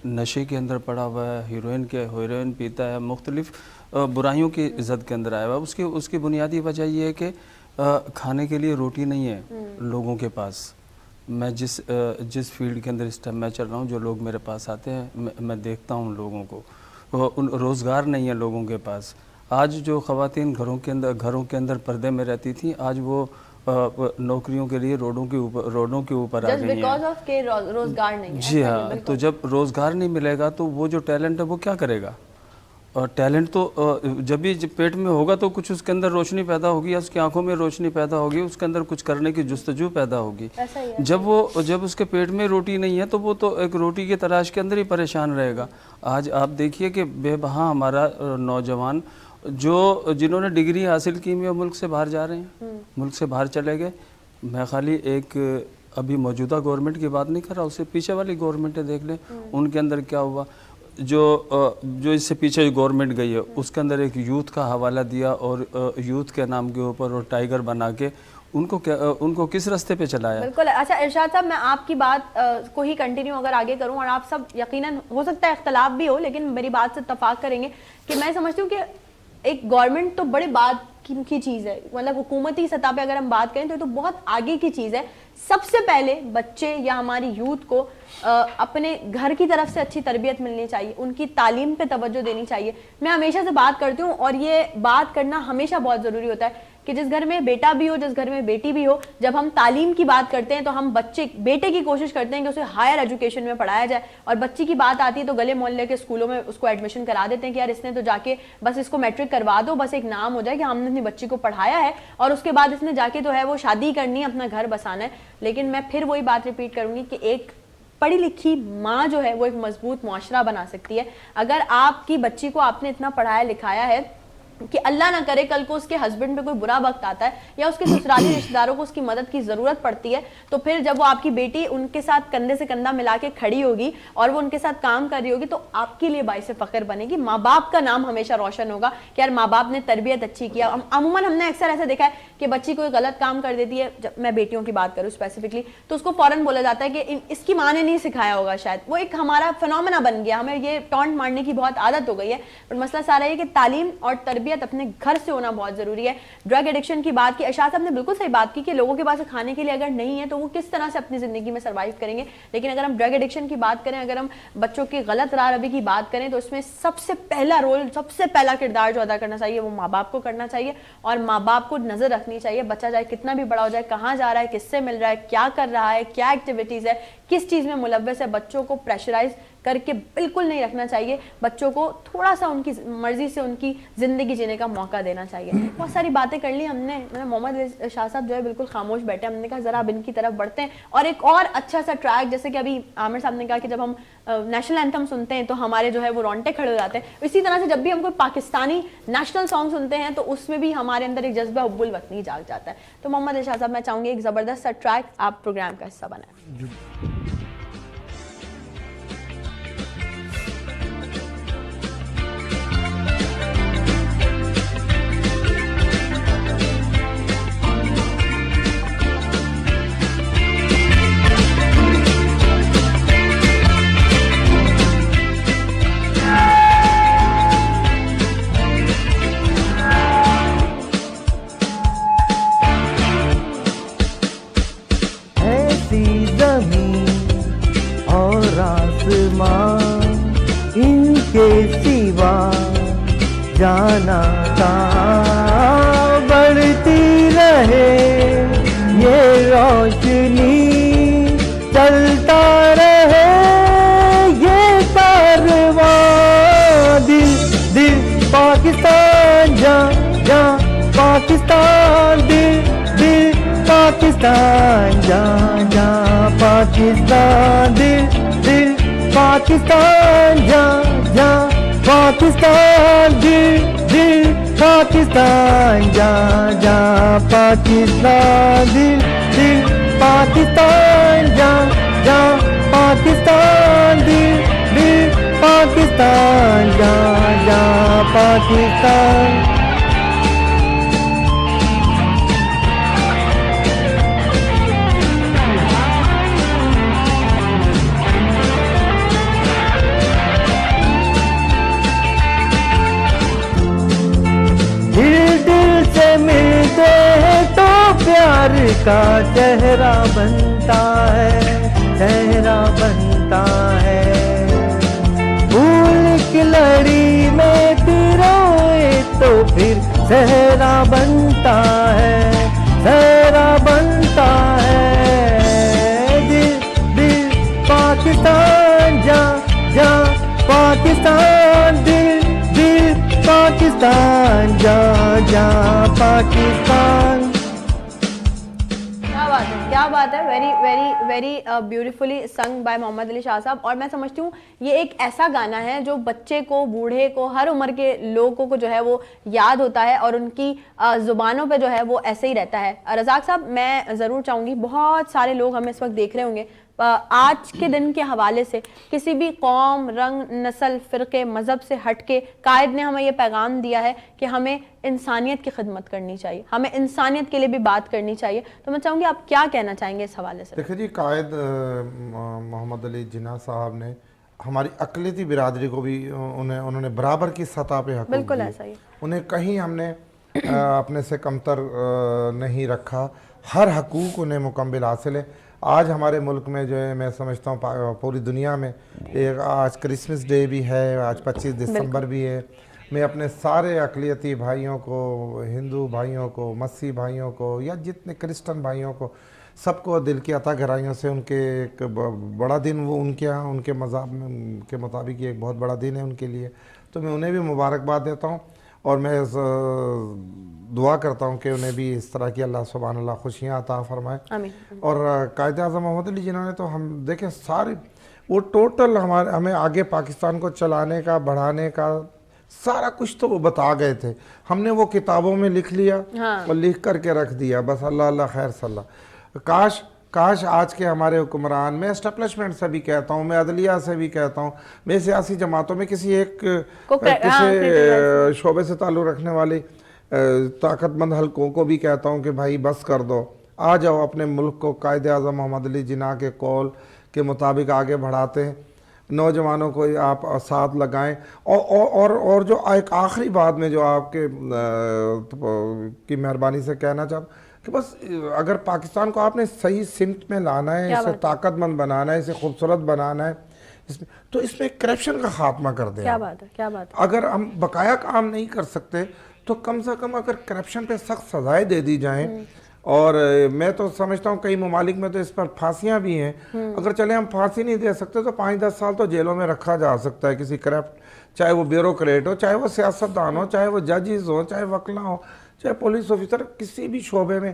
نشے کے اندر پڑا ہوا ہے, ہیروئن پیتا ہے, مختلف برائیوں کی عزت کے اندر آیا ہوا ہے. اس کی بنیادی وجہ یہ ہے کہ کھانے کے لیے روٹی نہیں ہے لوگوں کے پاس. میں جس فیلڈ کے اندر اس ٹائم میں چل رہا ہوں, جو لوگ میرے پاس آتے ہیں, میں دیکھتا ہوں لوگوں کو, روزگار نہیں ہے لوگوں کے پاس. آج جو خواتین گھروں کے اندر پردے میں رہتی تھیں, آج وہ نوکریوں کے لیے روڈوں کے اوپر آ گئی ہیں. روزگار نہیں. جی ہاں, تو جب روزگار نہیں ملے گا تو وہ جو ٹیلنٹ ہے وہ کیا کرے گا؟ اور ٹیلنٹ تو جب پیٹ میں ہوگا تو کچھ اس کے اندر روشنی پیدا ہوگی, یا اس کی آنکھوں میں روشنی پیدا ہوگی, اس کے اندر کچھ کرنے کی جستجو پیدا ہوگی. جب اس کے پیٹ میں روٹی نہیں ہے تو وہ تو ایک روٹی کی تلاش کے اندر ہی پریشان رہے گا. آج آپ دیکھیے کہ بے بہا ہمارا نوجوان جنہوں نے ڈگری حاصل کی ہوئی ملک سے باہر جا رہے ہیں, ملک سے باہر چلے گئے. میں خالی ایک ابھی موجودہ گورنمنٹ کی بات نہیں کر رہا, اس سے پیچھے والی گورنمنٹیں دیکھ لیں, ان کے اندر کیا ہوا. جو اس سے پیچھے جو گئی ہے اس کے اندر ایک یوتھ کا حوالہ دیا, اور یوتھ کے نام کے اوپر اور ٹائیگر بنا کے ان کو کس راستے پہ چلایا. بالکل. اچھا ارشاد صاحب, میں آپ کی بات کو ہی کنٹینیو اگر آگے کروں, اور آپ سب یقیناً ہو سکتا ہے اختلاف بھی ہو, لیکن میری بات سے اتفاق کریں گے کہ میں سمجھتی ہوں کہ ایک گورنمنٹ تو بڑے بات کی چیز ہے, مطلب حکومتی سطح پہ اگر ہم بات کریں تو یہ تو بہت آگے کی چیز ہے. سب سے پہلے بچے یا ہماری یوتھ کو اپنے گھر کی طرف سے اچھی تربیت ملنی چاہیے, ان کی تعلیم پہ توجہ دینی چاہیے. میں ہمیشہ سے بات کرتی ہوں, اور یہ بات کرنا ہمیشہ بہت ضروری ہوتا ہے کہ جس گھر میں بیٹا بھی ہو, جس گھر میں بیٹی بھی ہو, جب ہم تعلیم کی بات کرتے ہیں تو ہم بیٹے کی کوشش کرتے ہیں کہ اسے ہائر ایجوکیشن میں پڑھایا جائے, اور بچی کی بات آتی ہے تو گلے محلے کے اسکولوں میں اس کو ایڈمیشن کرا دیتے ہیں کہ یار اس نے تو جا کے بس اس کو میٹرک کروا دو, بس ایک نام ہو جائے کہ ہم نے اپنی بچی کو پڑھایا ہے, اور اس کے بعد اس نے جا کے تو ہے وہ شادی کرنی ہے, اپنا گھر بسانا ہے. لیکن میں پھر وہی بات ریپیٹ کروں گی کہ ایک پڑھی لکھی ماں جو ہے وہ ایک مضبوط معاشرہ بنا سکتی ہے. اگر آپ کی بچی کو آپ نے اتنا پڑھایا لکھایا ہے کہ اللہ نہ کرے کل کو اس کے ہسبینڈ پہ کوئی برا وقت آتا ہے, یا اس کے سسرالی رشتہ داروں کو اس کی مدد کی ضرورت پڑتی ہے, تو پھر جب وہ آپ کی بیٹی ان کے ساتھ کندھے سے کندھا ملا کے کھڑی ہوگی اور وہ ان کے ساتھ کام کر رہی ہوگی, تو آپ کے لیے باعث فخر بنے گی. ماں باپ کا نام ہمیشہ روشن ہوگا کہ یار ماں باپ نے تربیت اچھی کیا. عموماً ہم نے اکثر ایسا دیکھا ہے کہ بچی کوئی غلط کام کر دیتی ہے, جب میں بیٹیوں کی بات کروں اسپیسیفکلی, تو اس کو فوراً بولا جاتا ہے کہ اس کی ماں نے نہیں سکھایا ہوگا, شاید وہ ایک ہمارا فنومنا بن گیا, ہمیں یہ ٹونٹ مارنے کی بہت عادت ہو گئی ہے. پر مسئلہ سارا یہ کہ تعلیم اور تربیت اپنے گھر سے ہونا بہت ضروری ہے. ڈرگ ایڈکشن کی بات کی, ارشاد صاحب نے بالکل صحیح بات کی کہ لوگوں کے پاس کھانے کے لیے اگر نہیں ہے تو وہ کس طرح سے اپنی زندگی میں سروائیو کریں گے. لیکن اگر ہم ڈرگ ایڈکشن کی بات کریں, اگر ہم بچوں کی غلط راہ روی کی بات کریں, تو اس میں سب سے پہلا رول, سب سے پہلا کردار جو ادا کرنا چاہیے وہ ماں باپ کو کرنا چاہیے, اور ماں باپ کو نظر رکھنی چاہیے. بچہ چاہے کتنا بھی بڑا ہو جائے, کہاں جا رہا ہے, کس سے مل رہا ہے, کیا کر رہا ہے, کیا ایکٹیویٹیز ہے, کس چیز میں ملوث ہے. بچوں کو پریشرائز کر کے بالکل نہیں رکھنا چاہیے, بچوں کو تھوڑا سا ان کی مرضی سے ان کی زندگی جینے کا موقع دینا چاہیے. بہت ساری باتیں کر لی ہم نے, محمد شاہ صاحب جو ہے بالکل خاموش بیٹھے, ہم نے کہا ذرا اب ان کی طرف بڑھتے ہیں اور ایک اور اچھا سا ٹریک, جیسے کہ ابھی عامر صاحب نے کہا کہ جب ہم نیشنل اینتھم سنتے ہیں تو ہمارے جو ہے وہ رونٹے کھڑے ہو جاتے ہیں, اسی طرح سے جب بھی ہم کوئی پاکستانی نیشنل سانگ سنتے ہیں تو اس میں بھی ہمارے اندر ایک جذبہ حب الوطنی جاگ جاتا ہے. تو محمد شاہ صاحب میں چاہوں گی ایک زبردست سا ٹریک آپ پروگرام کا حصہ بنائیں. ان کے سوا جانا کہاں, بڑھتی رہے یہ روشنی, چلتا رہے یہ کارواں, دل دل پاکستان جا جا پاکستان, دل دل پاکستان جا جا پاکستان, دل دل پاکستان جا جا پاکستان, دل دل پاکستان جا جا پاکستان, دل دل پاکستان جا جا پاکستان, دل دل پاکستان جا جا پاکستان. ملتے ہیں تو پیار کا چہرہ بنتا ہے, چہرہ بنتا ہے, پھول کی لڑی میں پروئے تو پھر صحرا بنتا ہے, صحرا بنتا ہے, دل دل پاکستان جا جا پاکستان, دل دل پاکستان جا جا پاکستان. کیا بات ہے, ویری ویری ویری بیوٹیفلی سنگ بائی محمد علی شاہ صاحب. اور میں سمجھتی ہوں یہ ایک ایسا گانا ہے جو بچے کو, بوڑھے کو, ہر عمر کے لوگوں کو جو ہے وہ یاد ہوتا ہے اور ان کی زبانوں پہ جو ہے وہ ایسے ہی رہتا ہے. رزاق صاحب میں ضرور چاہوں گی, بہت سارے لوگ ہمیں اس وقت دیکھ رہے ہوں گے, آج کے دن کے حوالے سے کسی بھی قوم, رنگ, نسل, فرقے, مذہب سے ہٹ کے قائد نے ہمیں یہ پیغام دیا ہے کہ ہمیں انسانیت کی خدمت کرنی چاہیے, ہمیں انسانیت کے لیے بھی بات کرنی چاہیے. تو میں چاہوں گی آپ کیا کہنا چاہیں گے اس حوالے سے؟ دیکھیں جی, قائد محمد علی جناح صاحب نے ہماری اقلیتی برادری کو بھی انہوں نے برابر کی سطح پہ حقوق بالکل دیے. ایسا ہی, انہیں کہیں ہم نے اپنے سے کمتر نہیں رکھا, ہر حقوق انہیں مکمل حاصل ہے. آج ہمارے ملک میں جو ہے میں سمجھتا ہوں پوری دنیا میں آج کرسمس ڈے بھی ہے, آج 25 دسمبر بھی ہے. میں اپنے سارے اقلیتی بھائیوں کو, ہندو بھائیوں کو, مسیح بھائیوں کو, یا جتنے کرسچن بھائیوں کو, سب کو دل کی عطا گہرائیوں سے ان کے ایک بڑا دن وہ ان کے مذہب کے مطابق یہ ایک بہت بڑا دن ہے ان کے لیے. تو میں انہیں بھی مبارکباد دیتا ہوں اور میں دعا کرتا ہوں کہ انہیں بھی اس طرح کی اللہ سبحانہ اللہ خوشیاں عطا فرمائے. اور قائد اعظم محمد علی جناح نے تو ہم دیکھیں سارے وہ ٹوٹل ہمیں آگے پاکستان کو چلانے کا, بڑھانے کا سارا کچھ تو وہ بتا گئے تھے. ہم نے وہ کتابوں میں لکھ لیا اور لکھ کر کے رکھ دیا, بس اللہ اللہ خیر صلی اللہ. کاش آج کے ہمارے حکمران, میں اسٹیبلشمنٹ سے بھی کہتا ہوں, میں عدلیہ سے بھی کہتا ہوں, میں سیاسی جماعتوں میں کسی ایک کسی شعبے سے تعلق رکھنے والی طاقت مند حلقوں کو بھی کہتا ہوں کہ بھائی بس کر دو, آ جاؤ اپنے ملک کو قائد اعظم محمد علی جناح کے قول کے مطابق آگے بڑھاتے ہیں. نوجوانوں کو آپ ساتھ لگائیں. اور جو ایک آخری بات میں جو آپ کے کی مہربانی سے کہنا چاہتا ہوں کہ بس اگر پاکستان کو آپ نے صحیح سمت میں لانا ہے, اسے طاقت مند بنانا ہے, اسے خوبصورت بنانا ہے, تو اس میں کرپشن کا خاتمہ کر دیں. کیا بات ہے, کیا بات ہے. اگر ہم بقایا کام نہیں کر سکتے تو کم سے کم اگر کرپشن پہ سخت سزائیں دے دی جائیں, اور میں تو سمجھتا ہوں کئی ممالک میں تو اس پر پھانسیاں بھی ہیں. اگر چلے ہم پھانسی نہیں دے سکتے تو 5-10 سال تو جیلوں میں رکھا جا سکتا ہے کسی کرپٹ, چاہے وہ بیوروکریٹ ہو, چاہے وہ سیاستدان ہو, چاہے وہ ججز ہو, چاہے وکلا ہو, چاہے پولیس آفیسر, کسی بھی شعبے میں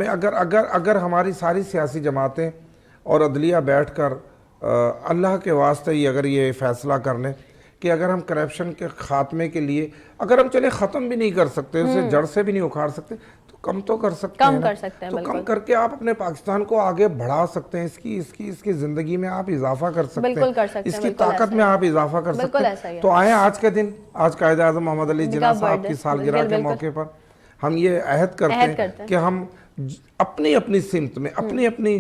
اگر ہماری ساری سیاسی جماعتیں اور عدلیہ بیٹھ کر اللہ کے واسطے ہی اگر یہ فیصلہ کر لیں کہ اگر ہم کرپشن کے خاتمے کے لیے اگر ہم چلے ختم بھی نہیں کر سکتے, اسے جڑ سے بھی نہیں اکھاڑ سکتے, تو کم تو کر سکتے ہیں, تو کم کر کے آپ اپنے پاکستان کو آگے بڑھا سکتے ہیں, اس کی زندگی میں آپ اضافہ کر سکتے ہیں, اس کی طاقت میں آپ اضافہ کر سکتے ہیں. تو آئیں آج کے دن, آج قائد اعظم محمد علی جناح صاحب کی سالگرہ کے موقع پر ہم یہ عہد کرتے ہیں کہ ہم اپنی سمت میں اپنی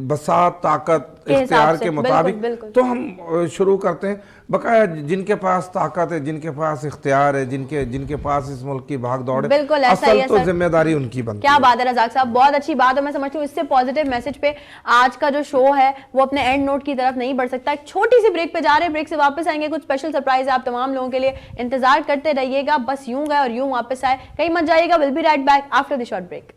بساط, طاقت, اختیار کے مطابق تو ہم شروع کرتے ہیں. بقایا جن کے پاس طاقت ہے, جن کے پاس اختیار ہے, جن کے پاس اس ملک کی بھاگ دوڑ ہے, اصل تو ذمہ داری ان کی بنتی ہے. کیا بات ہے رزاق صاحب, بہت اچھی بات ہے. میں سمجھتی ہوں اس سے پازیٹیو میسج پہ آج کا جو شو ہے وہ اپنے اینڈ نوٹ کی طرف نہیں بڑھ سکتا. ایک چھوٹی سی بریک پہ جا رہے ہیں, بریک سے واپس آئیں گے, کچھ اسپیشل سرپرائز ہے آپ تمام لوگوں کے لیے, انتظار کرتے رہیے گا. بس یوں گئے اور یوں واپس آئے, کہیں مت جائیے گا. Will be right back after the short break.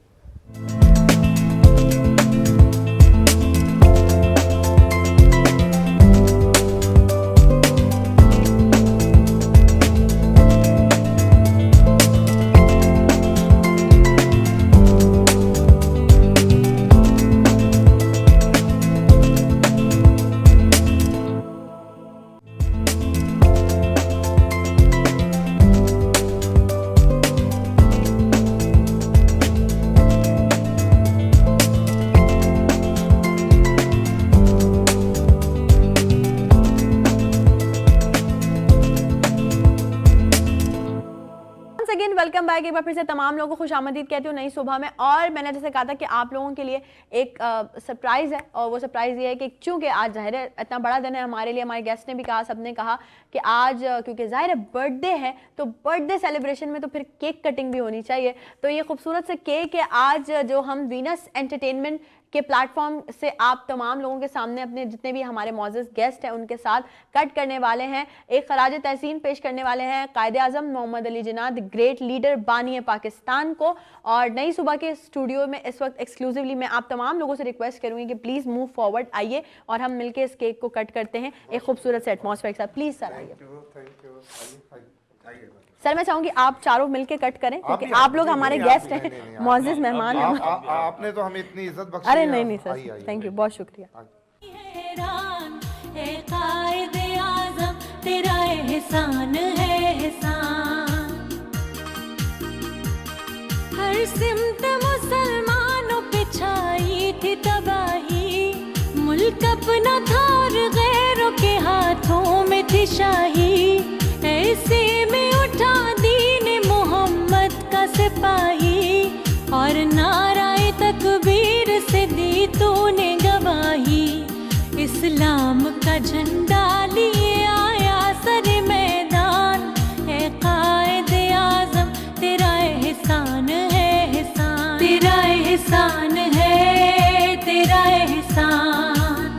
Welcome back. ایک بار پھر سے تمام لوگوں کو خوش آمدید کہتی ہوں نئی صبح میں. اور میں نے جیسے کہا تھا کہ آپ لوگوں کے لیے ایک سرپرائز ہے, اور وہ سرپرائز یہ ہے کہ چونکہ آج ظاہر ہے اتنا بڑا دن ہے ہمارے لیے, ہمارے گیسٹ نے بھی کہا, سب نے کہا کہ آج کیونکہ ظاہر ہے برتھ ڈے ہے, تو برتھ ڈے سیلیبریشن میں تو پھر کیک کٹنگ بھی ہونی چاہیے. تو یہ خوبصورت سے کیک ہے آج جو ہم وینس انٹرٹینمنٹ کے پلیٹ فارم سے آپ تمام لوگوں کے سامنے اپنے جتنے بھی ہمارے معزز گیسٹ ہیں ان کے ساتھ کٹ کرنے والے ہیں. ایک خراج تحسین پیش کرنے والے ہیں قائد اعظم محمد Ali Jinnah, the great leader, بانی پاکستان کو. اور نئی صبح کے اسٹوڈیو میں اس وقت ایکسکلوزیولی میں آپ تمام لوگوں سے ریکویسٹ کروں گی کہ پلیز موو فارورڈ آئیے اور ہم مل کے اس کیک کو کٹ کرتے ہیں ایک خوبصورت سے ایٹماسفیئر کے ساتھ. پلیز سر آئیے. سر میں چاہوں گی آپ چاروں مل کے کٹ کریں کیونکہ آپ لوگ ہمارے گیسٹ ہیں, معزز مہمان ہیں. آپ نے تو ہمیں اتنی عزت بخشی. ارے نہیں سر, تھینک یو, بہت شکریہ. قائد اعظم تیرا احسان ہے احسان, ہر سمت مسلمانوں پہ چھائی تھی تباہی, ملک اپنا تھا اور غیروں کے ہاتھوں میں تھی شاہی, ایسے میں اٹھا دین محمد کا سپاہی, اور نعرہ تکبیر سے دی تو نے گواہی, اسلام کا جھنڈا لیے آیا سر میدان, اے قائد اعظم تیرا احسان ہے احسان, تیرا احسان ہے, تیرا احسان,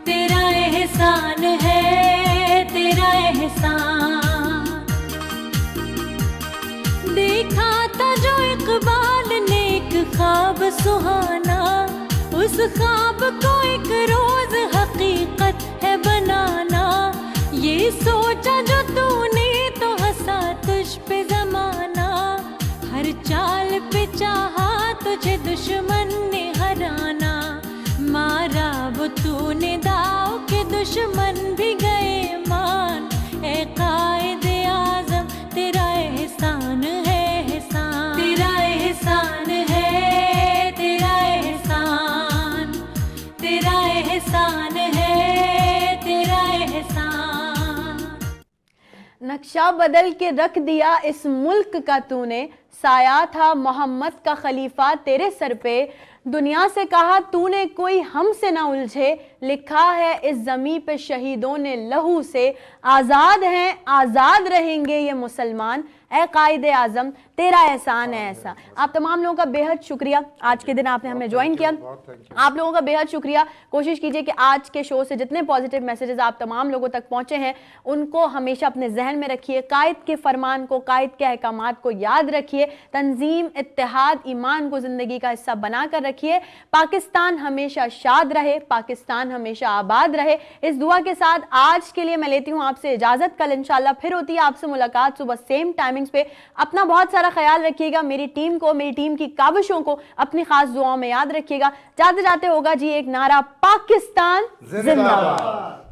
تیرا احسان ہے, تیرا احسان. دیکھا تھا جو اقبال نے ایک خواب سہانا, اس خواب کو ایک روز حقیقت ہے بنانا, یہ سوچا جو تو نے تو ہنسا تجھ پہ زمانہ, ہر چال پہ چاہا تجھے دشمن نے ہرانا, مارا وہ تو نے داؤ کہ دشمن بھی گئے مان, اے قائد اعظم تیرا احسان ہے احسان, تیرا احسان ہے, تیرا احسان, تیرا احسان ہے, تیرا احسان. نقشہ بدل کے رکھ دیا اس ملک کا تو نے, سایہ تھا محمد کا خلیفہ تیرے سر پہ, دنیا سے کہا تو نے کوئی ہم سے نہ الجھے, لکھا ہے اس زمیں پہ شہیدوں نے لہو سے, آزاد ہیں آزاد رہیں گے یہ مسلمان, اے قائد اعظم تیرا احسان ہے ایسا. آپ تمام لوگوں کا بے حد شکریہ, آج کے دن آپ نے ہمیں جوائن کیا, آپ لوگوں کا بے حد شکریہ. کوشش کیجئے کہ آج کے شو سے جتنے پازیٹیو میسیجز آپ تمام لوگوں تک پہنچے ہیں ان کو ہمیشہ اپنے ذہن میں رکھیے, قائد کے فرمان کو, قائد کے احکامات کو یاد رکھیے, تنظیم, اتحاد, ایمان کو زندگی کا حصہ بنا کر رکھیے. پاکستان ہمیشہ شاد رہے, پاکستان ہمیشہ آباد رہے. اس دعا کے ساتھ آج کے لیے میں لیتی ہوں آپ سے اجازت. کل انشاءاللہ پھر ہوتی ہے آپ سے ملاقات صبح سیم ٹائمنگز پہ. اپنا بہت سارا خیال رکھیے گا, میری ٹیم کو, میری ٹیم کی کاوشوں کو اپنی خاص دعاؤں میں یاد رکھیے گا. جاتے جاتے ہوگا جی ایک نعرہ, پاکستان زندہ باد.